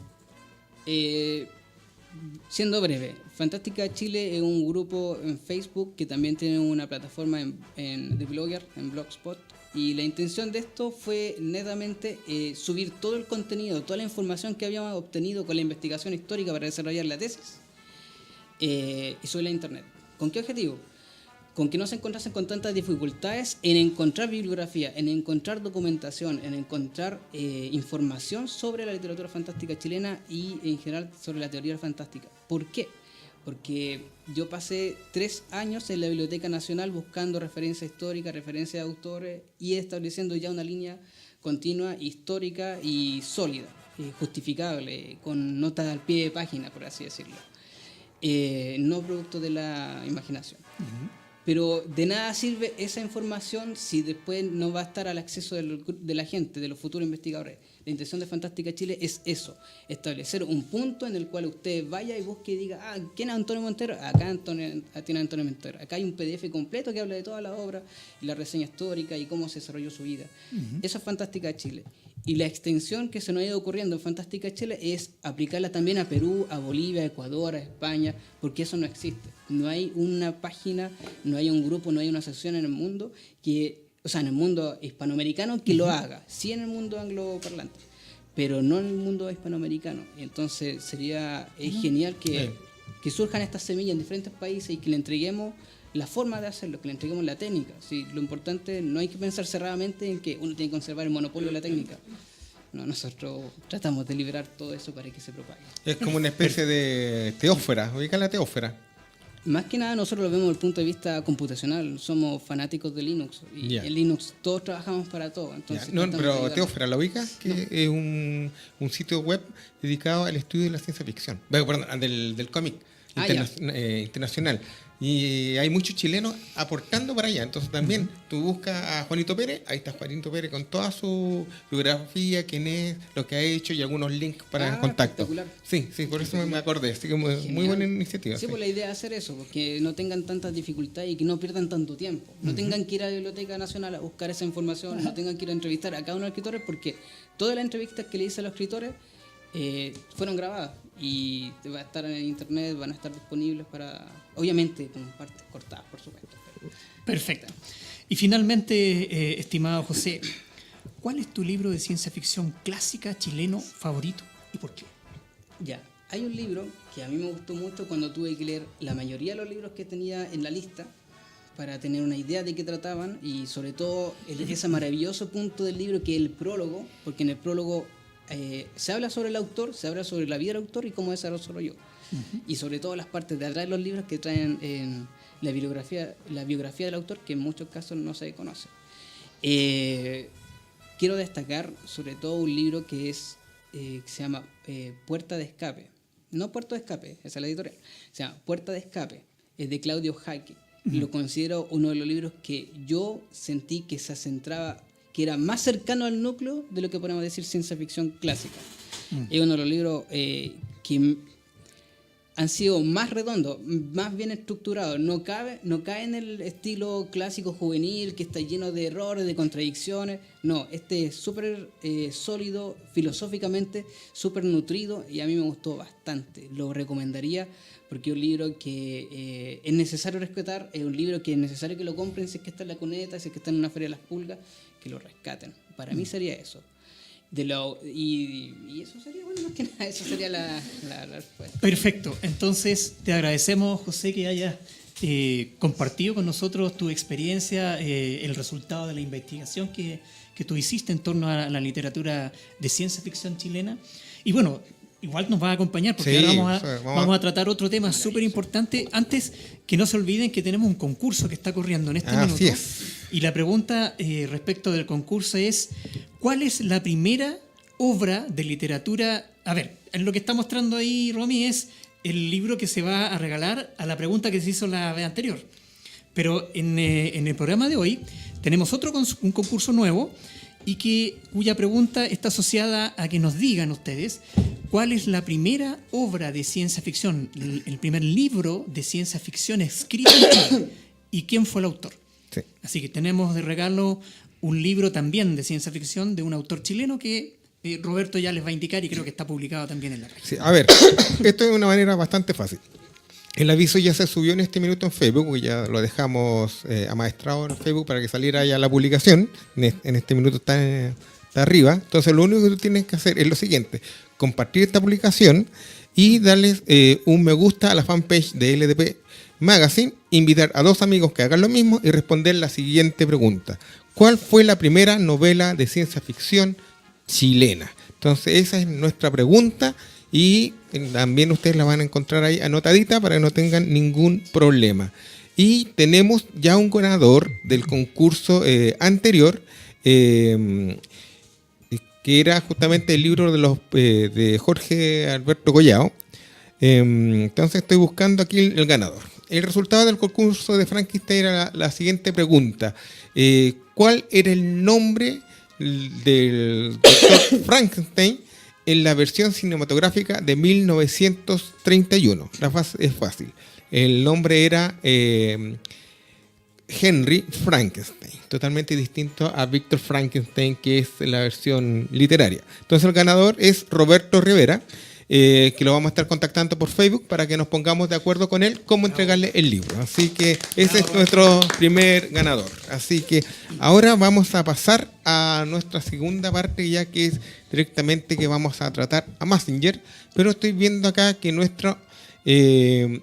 Siendo breve, Fantástica Chile es un grupo en Facebook que también tiene una plataforma de Blogger, en Blogspot, y la intención de esto fue netamente subir todo el contenido, toda la información que habíamos obtenido con la investigación histórica para desarrollar la tesis y subirla a internet. ¿Con qué objetivo? Con que no se encontrasen con tantas dificultades en encontrar bibliografía, en encontrar documentación, en encontrar información sobre la literatura fantástica chilena y en general sobre la teoría fantástica. ¿Por qué? Porque yo pasé 3 años en la Biblioteca Nacional buscando referencia histórica, referencia de autores y estableciendo ya una línea continua, histórica y sólida, justificable, con notas al pie de página, por así decirlo. No producto de la imaginación. Pero de nada sirve esa información si después no va a estar al acceso de la gente, de los futuros investigadores. La intención de Fantástica Chile es eso, establecer un punto en el cual usted vaya y busque y diga, ¿quién es Antonio Montero? Acá tiene Antonio Montero. Acá hay un PDF completo que habla de toda la obra, y la reseña histórica y cómo se desarrolló su vida. Eso es Fantástica Chile. Y la extensión que se nos ha ido ocurriendo en Fantástica Chile es aplicarla también a Perú, a Bolivia, a Ecuador, a España, porque eso no existe. No hay una página, no hay un grupo, no hay una sección en el mundo en el mundo hispanoamericano que lo haga. Sí en el mundo angloparlante, pero no en el mundo hispanoamericano. Entonces es genial que surjan estas semillas en diferentes países y que le entreguemos la forma de hacerlo, que le entreguemos la técnica. Sí, lo importante, no hay que pensar cerradamente en que uno tiene que conservar el monopolio de la técnica. No, nosotros tratamos de liberar todo eso para que se propague. Es como una especie de teósfera, ubica la teósfera. Más que nada nosotros lo vemos desde el punto de vista computacional, somos fanáticos de Linux y en Linux todos trabajamos para todo. Entonces, no, pero Teósfera, ¿la ubica? Que es un sitio web dedicado al estudio de la ciencia ficción, del cómic internacional. Y hay muchos chilenos aportando para allá. Entonces también tú buscas a Juanito Pérez, ahí está Juanito Pérez con toda su biografía, quién es, lo que ha hecho y algunos links para contacto. Sí, por eso me acordé. Así que muy buena iniciativa. Sí, pues la idea es hacer eso, porque no tengan tantas dificultades y que no pierdan tanto tiempo. No tengan que ir a la Biblioteca Nacional a buscar esa información, no tengan que ir a entrevistar a cada uno de los escritores, porque todas las entrevistas que le hice a los escritores fueron grabadas y va a estar en internet, van a estar disponibles para, obviamente con partes cortadas, por supuesto. Perfecto. Y finalmente, estimado José, ¿cuál es tu libro de ciencia ficción clásica chileno favorito y por qué? Ya, hay un libro que a mí me gustó mucho cuando tuve que leer la mayoría de los libros que tenía en la lista para tener una idea de qué trataban y sobre todo ese maravilloso punto del libro que es el prólogo, porque en el prólogo se habla sobre el autor, se habla sobre la vida del autor y cómo desarrolló. Y sobre todo las partes de atrás de los libros que traen la biografía del autor, que en muchos casos no se conoce. Quiero destacar sobre todo un libro que se llama Puerta de Escape. No Puerto de Escape, esa es la editorial. Se llama Puerta de Escape, es de Claudio Jaque. Lo considero uno de los libros que yo sentí que se centraba, que era más cercano al núcleo de lo que podemos decir ciencia ficción clásica. Es uno de los libros que han sido más redondos, más bien estructurados. No cae en el estilo clásico juvenil que está lleno de errores, de contradicciones. No, este es súper sólido, filosóficamente, súper nutrido y a mí me gustó bastante. Lo recomendaría porque es un libro que es necesario rescatar, es un libro que es necesario que lo compren si es que está en la Cuneta, si es que está en una feria de las pulgas, que lo rescaten. Para mí sería eso. Y eso sería, bueno, más que nada, eso sería la respuesta. Perfecto. Entonces, te agradecemos, José, que hayas compartido con nosotros tu experiencia, el resultado de la investigación que tú hiciste en torno a la literatura de ciencia ficción chilena. Y bueno, igual nos va a acompañar porque ahora vamos a tratar otro tema súper importante. Antes, que no se olviden que tenemos un concurso que está corriendo en este minuto. Así es. Y la pregunta respecto del concurso es, ¿cuál es la primera obra de literatura? A ver, lo que está mostrando ahí Romy es el libro que se va a regalar a la pregunta que se hizo la vez anterior. Pero en el programa de hoy tenemos un concurso nuevo y cuya pregunta está asociada a que nos digan ustedes cuál es la primera obra de ciencia ficción, el primer libro de ciencia ficción escrito en Chile y quién fue el autor. Sí. Así que tenemos de regalo un libro también de ciencia ficción de un autor chileno que Roberto ya les va a indicar y creo que está publicado también en la red. Sí, a ver, esto es una manera bastante fácil. El aviso ya se subió en este minuto en Facebook, ya lo dejamos amaestrado en Facebook para que saliera ya la publicación. En este minuto está arriba. Entonces lo único que tú tienes que hacer es lo siguiente: compartir esta publicación y darles un me gusta a la fanpage de LDP Magazine, invitar a 2 amigos que hagan lo mismo y responder la siguiente pregunta: ¿cuál fue la primera novela de ciencia ficción chilena? Entonces esa es nuestra pregunta y también ustedes la van a encontrar ahí anotadita para que no tengan ningún problema. Y tenemos ya un ganador del concurso anterior, que era justamente el libro de Jorge Alberto Collao. Entonces estoy buscando aquí el ganador. El resultado del concurso de Frankenstein era la siguiente pregunta: ¿cuál era el nombre del doctor Frankenstein en la versión cinematográfica de 1931? Es fácil. El nombre era Henry Frankenstein, totalmente distinto a Víctor Frankenstein, que es la versión literaria. Entonces el ganador es Roberto Rivera, que lo vamos a estar contactando por Facebook para que nos pongamos de acuerdo con él cómo entregarle el libro. Así que ese es nuestro primer ganador. Así que ahora vamos a pasar a nuestra segunda parte, ya que es directamente que vamos a tratar a Mazinger, pero estoy viendo acá que nuestro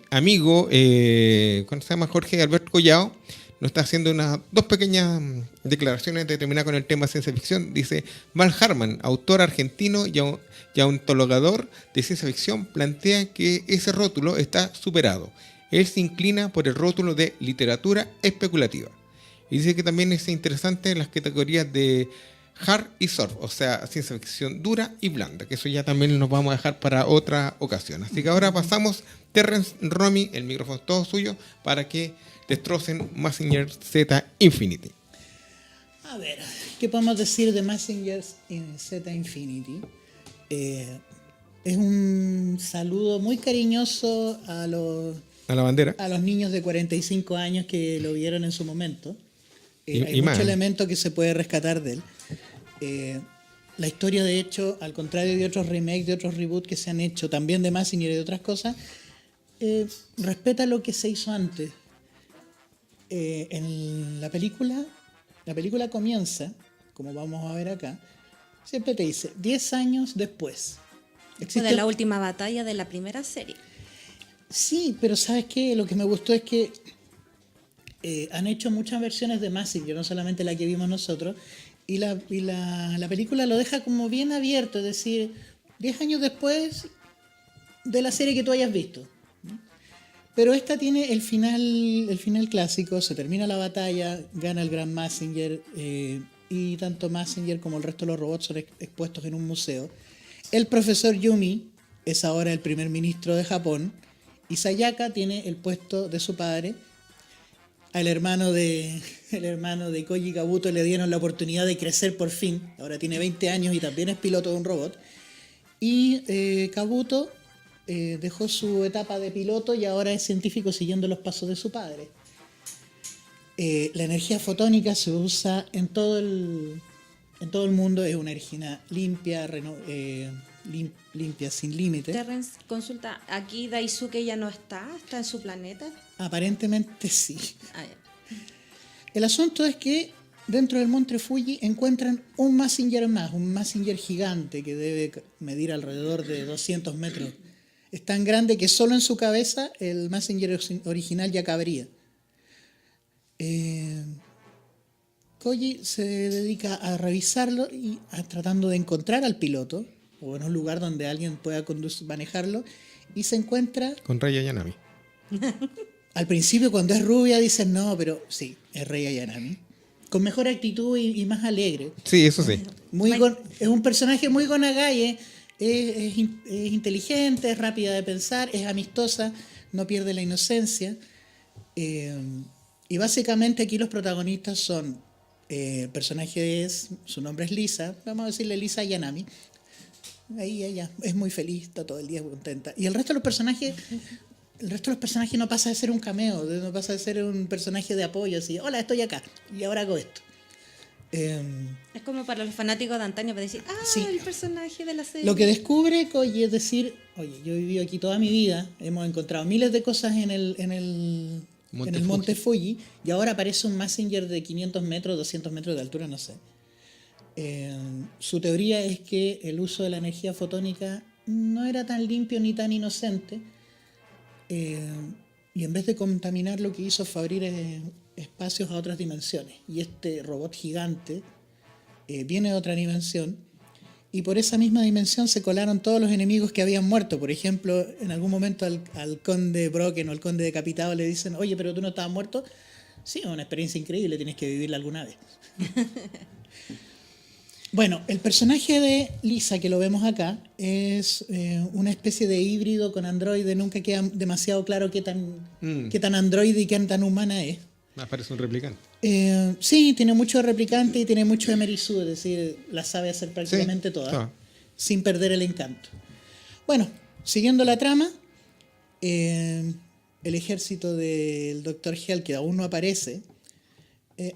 amigo, ¿cómo se llama? Jorge Alberto Collado, nos está haciendo unas dos pequeñas declaraciones de terminar con el tema ciencia ficción. Dice: Val Harman, autor argentino y ontologador de ciencia ficción, plantea que ese rótulo está superado. Él se inclina por el rótulo de literatura especulativa. Y dice que también es interesante las categorías de hard y soft, o sea, ciencia ficción dura y blanda, que eso ya también nos vamos a dejar para otra ocasión. Así que ahora pasamos, Terrence, Romy, el micrófono es todo suyo para que destrocen Mazinger Z Infinity. A ver, ¿qué podemos decir de Mazinger Z Infinity? Es un saludo muy cariñoso a la bandera, a los niños de 45 años que lo vieron en su momento. Hay mucho elemento que se puede rescatar de él. La historia, de hecho, al contrario de otros remakes, de otros reboots que se han hecho, también de Mazinger y de otras cosas, respeta lo que se hizo antes. En la película comienza, como vamos a ver acá, siempre te dice 10 años después. Fue de la última batalla de la primera serie. Sí, pero ¿sabes qué? Lo que me gustó es que han hecho muchas versiones de Mazinger, no solamente la que vimos nosotros, y la película lo deja como bien abierto, es decir, 10 años después de la serie que tú hayas visto. Pero esta tiene el final clásico, se termina la batalla, gana el gran Mazinger, y tanto Mazinger como el resto de los robots son expuestos en un museo. El profesor Yumi es ahora el primer ministro de Japón, y Sayaka tiene el puesto de su padre. El hermano de Koji Kabuto le dieron la oportunidad de crecer por fin, ahora tiene 20 años y también es piloto de un robot. Y Kabuto dejó su etapa de piloto y ahora es científico siguiendo los pasos de su padre. La energía fotónica se usa en todo el mundo, es una energía limpia, limpia, sin límite. Terrence, consulta, ¿aquí Daisuke ya no está en su planeta? Aparentemente sí. Ah, ya. El asunto es que dentro del monte Fuji encuentran un Mazinger más, un Mazinger gigante que debe medir alrededor de 200 metros. Es tan grande que solo en su cabeza el Mazinger original ya cabría. Koji se dedica a revisarlo y tratando de encontrar al piloto, o en un lugar donde alguien pueda manejarlo, y se encuentra con Rei Ayanami. Al principio, cuando es rubia, dicen no, pero sí, es Rei Ayanami. Con mejor actitud y más alegre. Sí, eso sí. Es un personaje muy Gonagaye, es inteligente, es rápida de pensar, es amistosa, no pierde la inocencia. Y básicamente aquí los protagonistas son su nombre es Lisa, vamos a decirle Lisa Ayanami. Ahí ella es muy feliz, está todo el día contenta. Y el resto de los personajes no pasa de ser un cameo, no pasa de ser un personaje de apoyo, así, hola, estoy acá, y ahora hago esto. Es como para los fanáticos de antaño para decir, sí, el personaje de la serie. Lo que descubre Koji es decir, oye, yo he vivido aquí toda mi vida, hemos encontrado miles de cosas en el monte Fuji, y ahora aparece un Mazinger de 500 metros, 200 metros de altura, no sé. Su teoría es que el uso de la energía fotónica no era tan limpio ni tan inocente, y en vez de contaminar, lo que hizo fue abrir espacios a otras dimensiones. Y este robot gigante viene de otra dimensión, y por esa misma dimensión se colaron todos los enemigos que habían muerto. Por ejemplo, en algún momento al conde Brocken o al conde decapitado le dicen, oye, pero tú no estabas muerto. Sí, es una experiencia increíble, tienes que vivirla alguna vez. Bueno, el personaje de Lisa, que lo vemos acá, es una especie de híbrido con androide. Nunca queda demasiado claro qué tan androide y qué tan humana es. Parece un replicante. Sí, tiene mucho de replicante y tiene mucho de Merisu, es decir, la sabe hacer prácticamente toda, sin perder el encanto. Bueno, siguiendo la trama, el ejército del Dr. Hell, que aún no aparece,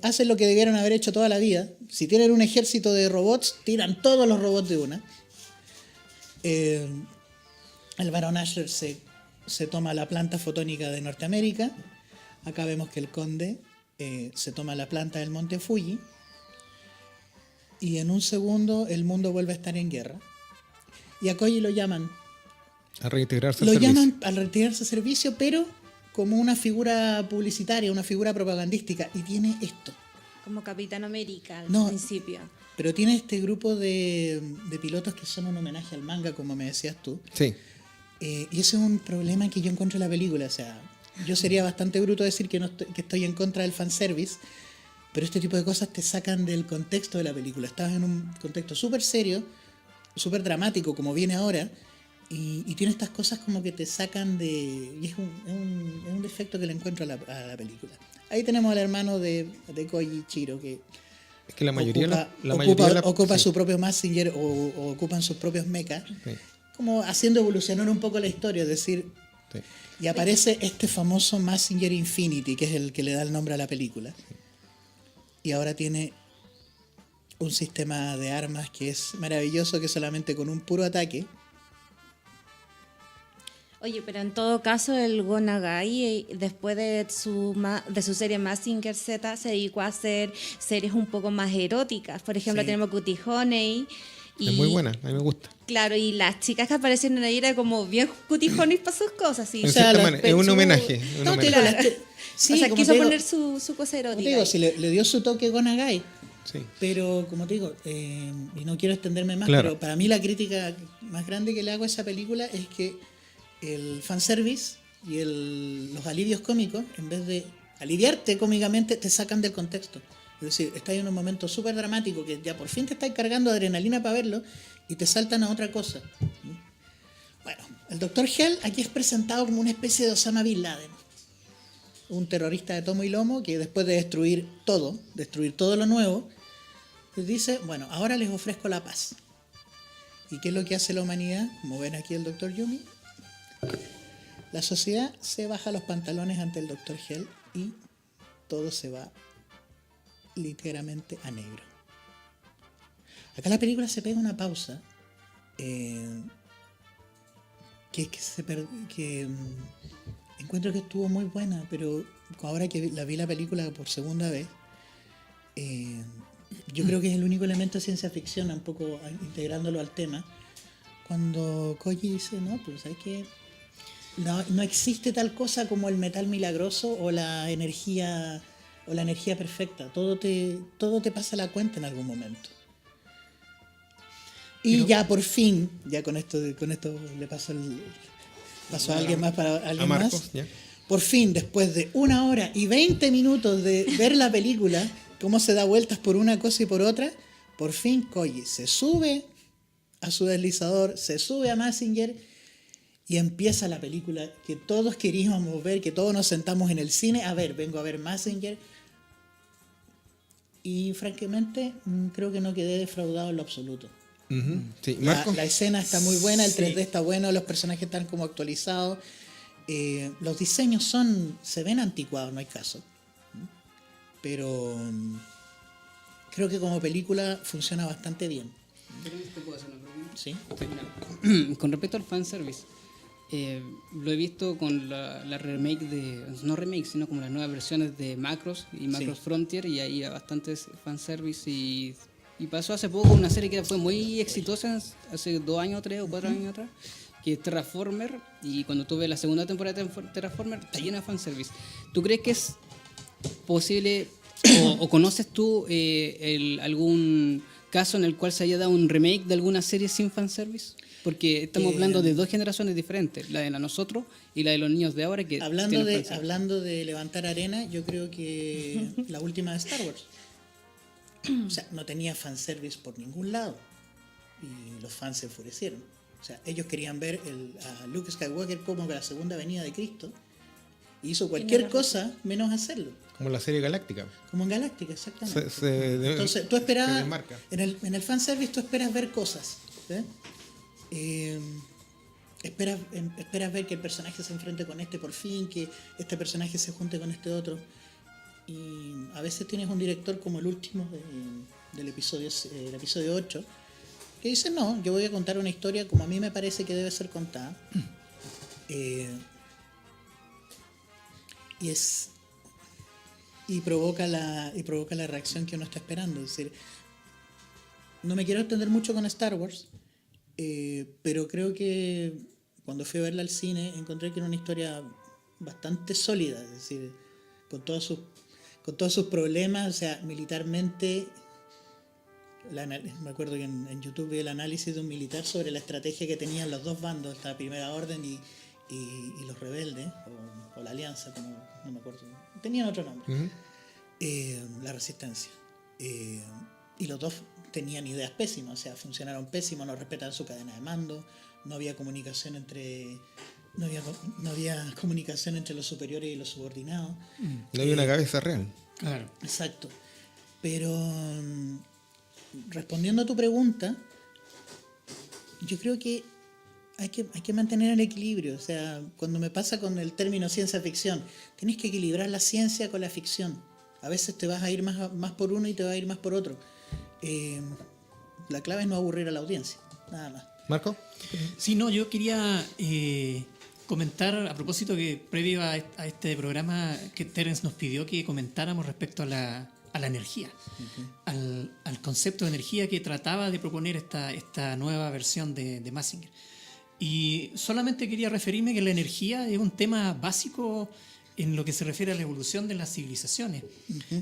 hacen lo que debieron haber hecho toda la vida. Si tienen un ejército de robots, tiran todos los robots de una. El Barón Asher se toma la planta fotónica de Norteamérica. Acá vemos que el conde se toma la planta del monte Fuji. Y en un segundo el mundo vuelve a estar en guerra. Y a Koji lo llaman. A reintegrarse al Lo servicio. llaman a retirarse al servicio, pero como una figura publicitaria, una figura propagandística. Y tiene esto. Como Capitán América al No. principio. Pero tiene este grupo de pilotos que son un homenaje al manga, como me decías tú. Sí. Y ese es un problema que yo encuentro en la película. O sea, yo sería bastante bruto decir que estoy en contra del fanservice, pero este tipo de cosas te sacan del contexto de la película. Estás en un contexto súper serio, súper dramático, como viene ahora, y tiene estas cosas como que te sacan de... Y es un defecto que le encuentro a la película. Ahí tenemos al hermano de Koji Chiro, que... Es que la mayoría ocupa sí. su propio Mazinger o ocupan sus propios mechas, Sí. como haciendo evolucionar un poco la historia, es decir, Sí. y aparece este famoso Mazinger Infinity, que es el que le da el nombre a la película. Y ahora tiene un sistema de armas que es maravilloso, que solamente con un puro ataque. Oye, pero en todo caso el Go Nagai, después de su serie Mazinger Z, se dedicó a hacer series un poco más eróticas. Por ejemplo, Sí. tenemos Cutie Honey. Es muy buena, a mí me gusta. Claro, y las chicas que aparecieron ahí era como bien Cutie Honey para sus cosas. ¿Sí? En cierta manera, es un homenaje. No, te digo, sí, o sea, como quiso te digo, poner su cosa como erótica. te digo, ahí. si le dio su toque Gonagai. Sí. Pero, como te digo, y no quiero extenderme más, Claro. pero para mí la crítica más grande que le hago a esa película es que el fanservice y los alivios cómicos, en vez de aliviarte cómicamente, te sacan del contexto. Es decir, estás en un momento súper dramático que ya por fin te estás cargando adrenalina para verlo y te saltan a otra cosa. Bueno, el Dr. Hell aquí es presentado como una especie de Osama Bin Laden. Un terrorista de tomo y lomo que después de destruir todo lo nuevo, les dice, bueno, ahora les ofrezco la paz. ¿Y qué es lo que hace la humanidad? Como ven aquí el Dr. Yumi, la sociedad se baja los pantalones ante el Dr. Hell y todo se va literalmente a negro. Acá la película se pega una pausa que encuentro que estuvo muy buena, pero ahora que vi la película por segunda vez, yo creo que es el único elemento de ciencia ficción, un poco integrándolo al tema, cuando Koji dice, no, pues ¿sabes qué? No existe tal cosa como el metal milagroso o la energía perfecta. Todo te pasa la cuenta en algún momento. Y Pero, ya por fin, ya con esto le paso a alguien más para alguien a Marcos, más. ya. Por fin, después de 1 hora y 20 minutos de ver la película, cómo se da vueltas por una cosa y por otra, por fin Koji se sube a su deslizador, se sube a Mazinger y empieza la película que todos queríamos ver, que todos nos sentamos en el cine vengo a ver Mazinger. Y francamente, creo que no quedé defraudado en lo absoluto. Ujú. Sí, La Marcos. escena está muy buena, el Sí. 3D está bueno, los personajes están como actualizados. Los diseños se ven anticuados, no hay caso. Pero creo que como película funciona bastante bien. ¿Te puedo hacer una pregunta? ¿Sí? Mira, con respecto al fanservice, lo he visto con la remake no remake, sino como las nuevas versiones de Macross y Macross Sí. Frontier, y ahí hay bastantes fanservice y pasó hace poco una serie que fue muy exitosa, hace 2 años, 3 o 4 años atrás, que es Terraformer, y cuando tuve la segunda temporada de Terraformer está llena de fanservice. ¿Tú crees que es posible o conoces tú algún caso en el cual se haya dado un remake de alguna serie sin fanservice? Porque estamos hablando de 2 generaciones diferentes, la de nosotros y la de los niños de ahora que Hablando tienen fanservice. hablando de levantar arena, yo creo que la última de Star Wars. O sea, no tenía fanservice por ningún lado. Y los fans se enfurecieron. O sea, ellos querían ver a Luke Skywalker como la segunda venida de Cristo. Y hizo cualquier cosa menos hacerlo. Como la serie Galáctica. Como en Galáctica, exactamente. Entonces, tú se esperabas, desmarca. en el fanservice tú esperas ver cosas. Esperas ver que el personaje se enfrente con este por fin, que este personaje se junte con este otro. y a veces tienes un director como el último del episodio 8, que dice, no, yo voy a contar una historia como a mí me parece que debe ser contada. Y provoca la reacción que uno está esperando. Es decir, no me quiero extender mucho con Star Wars, pero creo que cuando fui a verla al cine encontré que era una historia bastante sólida, es decir, con todos sus problemas, o sea, militarmente. Me acuerdo que en YouTube vi el análisis de un militar sobre la estrategia que tenían los dos bandos, la Primera Orden y los rebeldes, o la Alianza, como no me acuerdo, tenían otro nombre, la Resistencia. Y los dos tenían ideas pésimas, o sea, funcionaron pésimos, no respetaban su cadena de mando, no había comunicación entre los superiores y los subordinados. No había una cabeza real. Claro. Exacto. Pero respondiendo a tu pregunta, yo creo que hay que mantener el equilibrio. O sea, cuando me pasa con el término ciencia ficción, tienes que equilibrar la ciencia con la ficción. A veces te vas a ir más por uno y te vas a ir más por otro. La clave es no aburrir a la audiencia, nada más. ¿Marco? Sí, no, yo quería comentar a propósito que previo a este programa que Terence nos pidió que comentáramos respecto a la energía, al concepto de energía que trataba de proponer esta nueva versión de Massinger. Y solamente quería referirme que la energía es un tema básico en lo que se refiere a la evolución de las civilizaciones.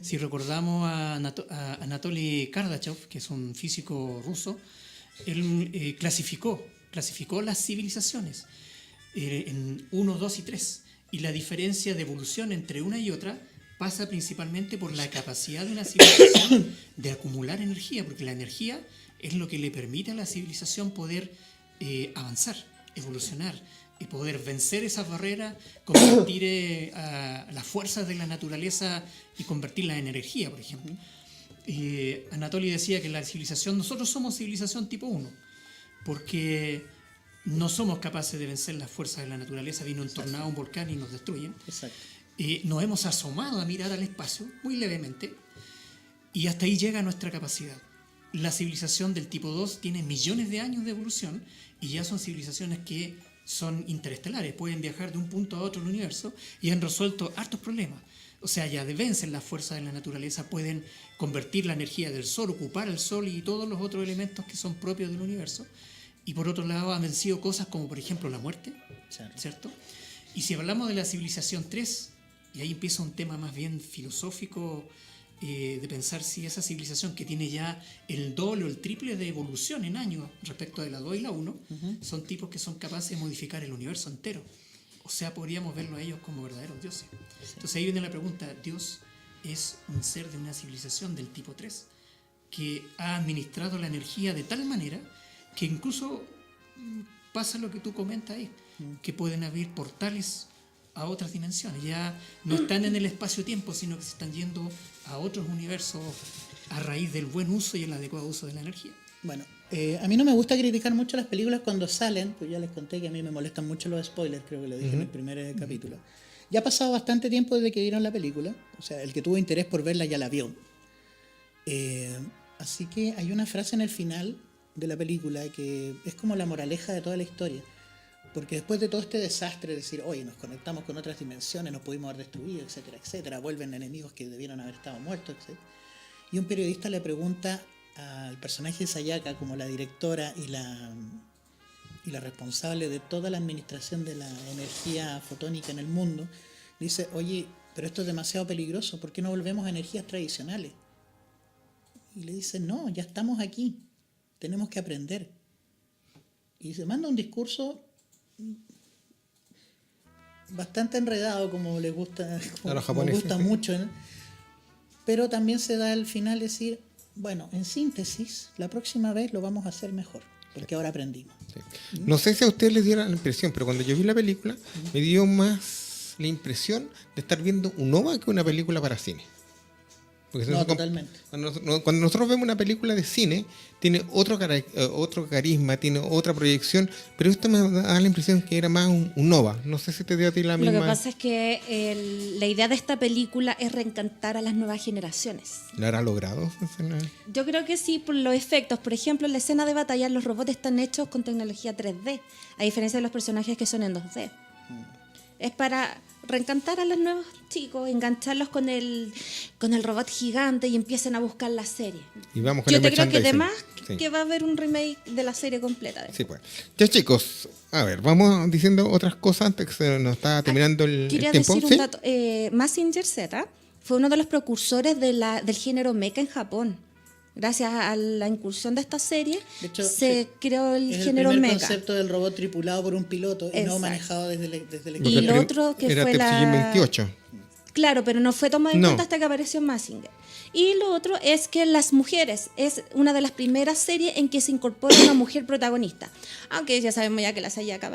Si recordamos a Anatoly Kardashev, que es un físico ruso, él clasificó las civilizaciones en 1, 2 y 3. Y la diferencia de evolución entre una y otra pasa principalmente por la capacidad de una civilización de acumular energía, porque la energía es lo que le permite a la civilización poder avanzar, evolucionar y poder vencer esas barreras, convertir a las fuerzas de la naturaleza y convertirlas en energía, por ejemplo. Anatoly decía que nosotros somos civilización tipo 1, porque no somos capaces de vencer las fuerzas de la naturaleza. Viene un tornado, un volcán y nos destruyen. Exacto. Nos hemos asomado a mirar al espacio muy levemente y hasta ahí llega nuestra capacidad. La civilización del tipo 2 tiene millones de años de evolución y ya son civilizaciones que son interestelares, pueden viajar de un punto a otro en el universo y han resuelto hartos problemas. O sea, ya vencen las fuerzas de la naturaleza, pueden convertir la energía del Sol, ocupar el Sol y todos los otros elementos que son propios del universo. Y por otro lado han vencido cosas como por ejemplo la muerte, ¿cierto? Y si hablamos de la civilización 3, y ahí empieza un tema más bien filosófico, de pensar si esa civilización que tiene ya el doble o el triple de evolución en años respecto de la 2 y la 1, son tipos que son capaces de modificar el universo entero. O sea, podríamos verlo a ellos como verdaderos dioses. Entonces ahí viene la pregunta, ¿Dios es un ser de una civilización del tipo 3 que ha administrado la energía de tal manera que incluso pasa lo que tú comentas ahí, que pueden abrir portales a otras dimensiones? Ya no están en el espacio-tiempo, sino que se están yendo a otros universos a raíz del buen uso y el adecuado uso de la energía. Bueno, a mí no me gusta criticar mucho las películas cuando salen, pues ya les conté que a mí me molestan mucho los spoilers, creo que lo dije en el primer capítulo. Ya ha pasado bastante tiempo desde que vieron la película, o sea, el que tuvo interés por verla ya la vio. Así que hay una frase en el final de la película que es como la moraleja de toda la historia. Porque después de todo este desastre, decir, oye, nos conectamos con otras dimensiones, nos pudimos haber destruido, etcétera, etcétera, vuelven enemigos que debieron haber estado muertos, etcétera. Y un periodista le pregunta al personaje de Sayaka, como la directora y la responsable de toda la administración de la energía fotónica en el mundo, dice, oye, pero esto es demasiado peligroso, ¿por qué no volvemos a energías tradicionales? Y le dice, no, ya estamos aquí, tenemos que aprender. Y se manda un discurso bastante enredado, como les gusta, como nos gusta mucho, ¿no? Pero también se da al final decir, bueno, en síntesis, la próxima vez lo vamos a hacer mejor, porque ahora aprendimos. Sí. No sé si a ustedes les diera la impresión, pero cuando yo vi la película, me dio más la impresión de estar viendo un OVA que una película para cine. Porque No, totalmente. Cuando nosotros vemos una película de cine, tiene otro carisma, tiene otra proyección, pero esto me da la impresión que era más un Nova. No sé si te dio a ti la misma. Lo que pasa es que la idea de esta película es reencantar a las nuevas generaciones. ¿Lo habrá logrado? Yo creo que sí, por los efectos. Por ejemplo, en la escena de batalla los robots están hechos con tecnología 3D, a diferencia de los personajes que son en 2D. Es para reencantar a los nuevos chicos, engancharlos con el robot gigante y empiecen a buscar la serie. Y vamos con Yo el te creo que merchandising. además que va a haber un remake de la serie completa. Sí, pues. Ya, chicos, a ver, vamos diciendo otras cosas antes que se nos está terminando el Quería tiempo. decir ¿Sí? un dato. Mazinger Z fue uno de los precursores del género mecha en Japón. Gracias a la incursión de esta serie, De hecho, se creó el es género el primer mecha. concepto del robot tripulado por un piloto y no Exacto. manejado desde el Porque Y equipo. lo otro que era fue Tetsujin 28. Claro, pero no fue tomado en No. cuenta hasta que apareció Mazinger. Y lo otro es que Las Mujeres es una de las primeras series en que se incorpora una mujer protagonista. Aunque ya sabemos ya que la Sayaka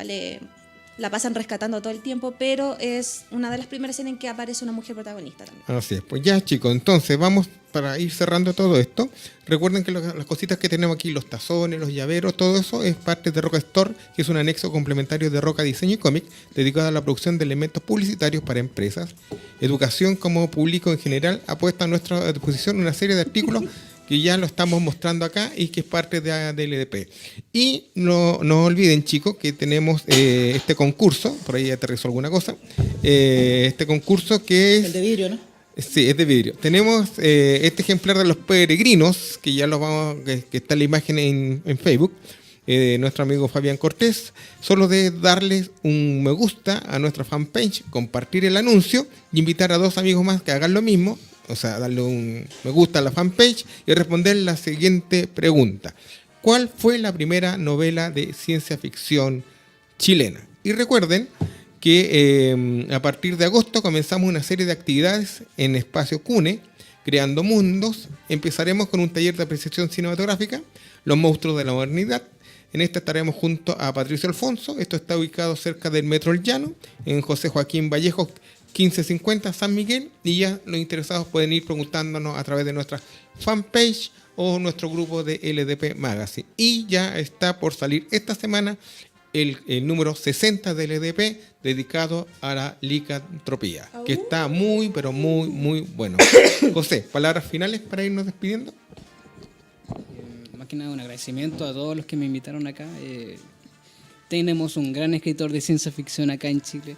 la pasan rescatando todo el tiempo, pero es una de las primeras series en que aparece una mujer protagonista también. Así es, pues ya, chicos, entonces vamos para ir cerrando todo esto. Recuerden que las cositas que tenemos aquí, los tazones, los llaveros, todo eso es parte de Roca Store, que es un anexo complementario de Roca Diseño y Cómic, dedicado a la producción de elementos publicitarios para empresas. Educación como público en general ha puesto a nuestra disposición una serie de artículos que ya lo estamos mostrando acá y que es parte de LDP. Y no olviden, chicos, que tenemos este concurso, por ahí aterrizó alguna cosa, este concurso que es... El de vidrio, ¿no? Sí, es de vidrio. Tenemos este ejemplar de los peregrinos, que ya los vamos, que está en la imagen en Facebook, nuestro amigo Fabián Cortés. Solo de darles un me gusta a nuestra fanpage, compartir el anuncio y invitar a 2 amigos más que hagan lo mismo. O sea, darle un me gusta a la fanpage y responder la siguiente pregunta. ¿Cuál fue la primera novela de ciencia ficción chilena? Y recuerden que a partir de agosto comenzamos una serie de actividades en Espacio Cune, creando mundos. Empezaremos con un taller de apreciación cinematográfica, Los monstruos de la modernidad. En esta estaremos junto a Patricio Alfonso. Esto está ubicado cerca del Metro El Llano, en José Joaquín Vallejo 1550 San Miguel, y ya los interesados pueden ir preguntándonos a través de nuestra fanpage o nuestro grupo de LDP Magazine. Y ya está por salir esta semana el número 60 de LDP dedicado a la licantropía, que está muy, pero muy, muy bueno. José, palabras finales para irnos despidiendo. Más que nada un agradecimiento a todos los que me invitaron acá. Tenemos un gran escritor de ciencia ficción acá en Chile.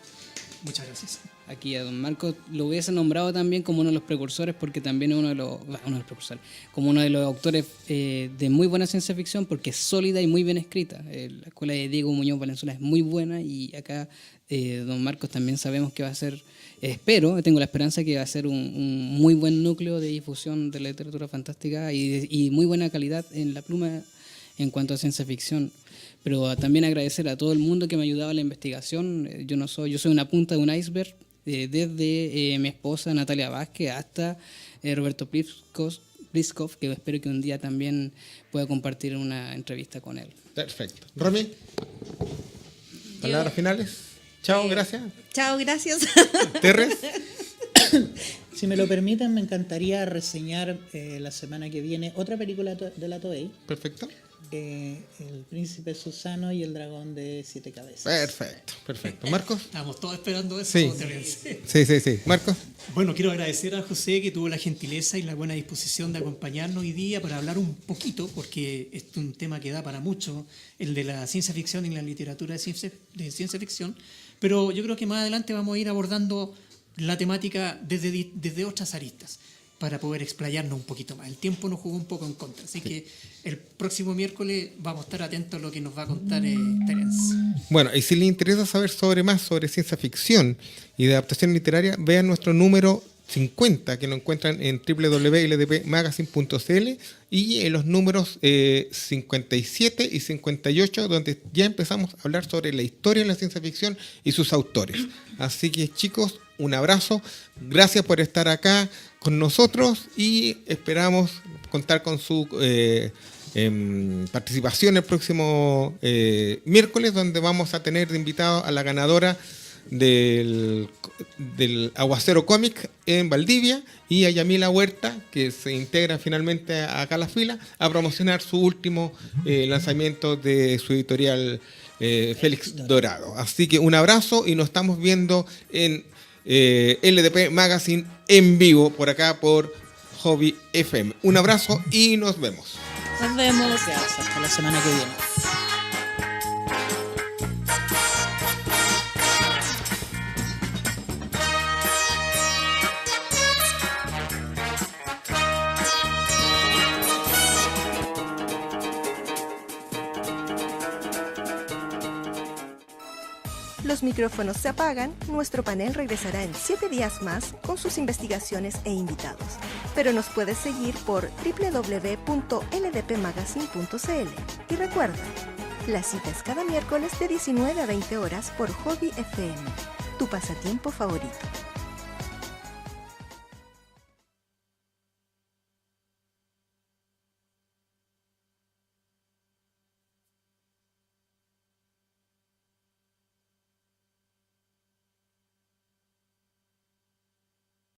Muchas gracias. Aquí a don Marcos lo hubiese nombrado también como uno de los precursores, porque también es uno de los precursores, como uno de los autores de muy buena ciencia ficción, porque es sólida y muy bien escrita. La escuela de Diego Muñoz Valenzuela es muy buena, y acá don Marcos también sabemos que va a ser, tengo la esperanza que va a ser un muy buen núcleo de difusión de la literatura fantástica y muy buena calidad en la pluma en cuanto a ciencia ficción. Pero también agradecer a todo el mundo que me ha ayudado en la investigación. Yo soy una punta de un iceberg, desde mi esposa Natalia Vázquez hasta Roberto Pliskov, que espero que un día también pueda compartir una entrevista con él. Perfecto. Romy, palabras finales. Chao, gracias. Chao, gracias. Terres. Si me lo permiten, me encantaría reseñar la semana que viene otra película de la Toei. Perfecto. El príncipe Susano y el dragón de 7 cabezas. Perfecto. ¿Marcos? Estamos todos esperando eso. Sí. Sí. ¿Marcos? Bueno, quiero agradecer a José, que tuvo la gentileza y la buena disposición de acompañarnos hoy día para hablar un poquito, porque es un tema que da para mucho, el de la ciencia ficción y la literatura de ciencia ficción, pero yo creo que más adelante vamos a ir abordando la temática desde otras aristas, para poder explayarnos un poquito más. El tiempo nos jugó un poco en contra, así que el próximo miércoles vamos a estar atentos a lo que nos va a contar Terence. Bueno, y si les interesa saber más sobre ciencia ficción y de adaptación literaria, vean nuestro número 50, que lo encuentran en www.ldpmagazine.cl, y en los números 57 y 58, donde ya empezamos a hablar sobre la historia de la ciencia ficción y sus autores. Así que, chicos, un abrazo, gracias por estar acá con nosotros y esperamos contar con su participación el próximo miércoles, donde vamos a tener de invitado a la ganadora del Aguacero Cómic en Valdivia, y a Yamila Huerta, que se integra finalmente acá a la fila, a promocionar su último lanzamiento de su editorial Félix Dorado. Así que un abrazo y nos estamos viendo en LDP Magazine en vivo por acá por Hobby FM. Un abrazo y nos vemos. Nos vemos. Gracias, hasta la semana que viene. Los micrófonos se apagan, nuestro panel regresará en 7 días más con sus investigaciones e invitados. Pero nos puedes seguir por www.ldpmagazine.cl. Y recuerda, la cita es cada miércoles de 19 a 20 horas por Hobby FM, tu pasatiempo favorito.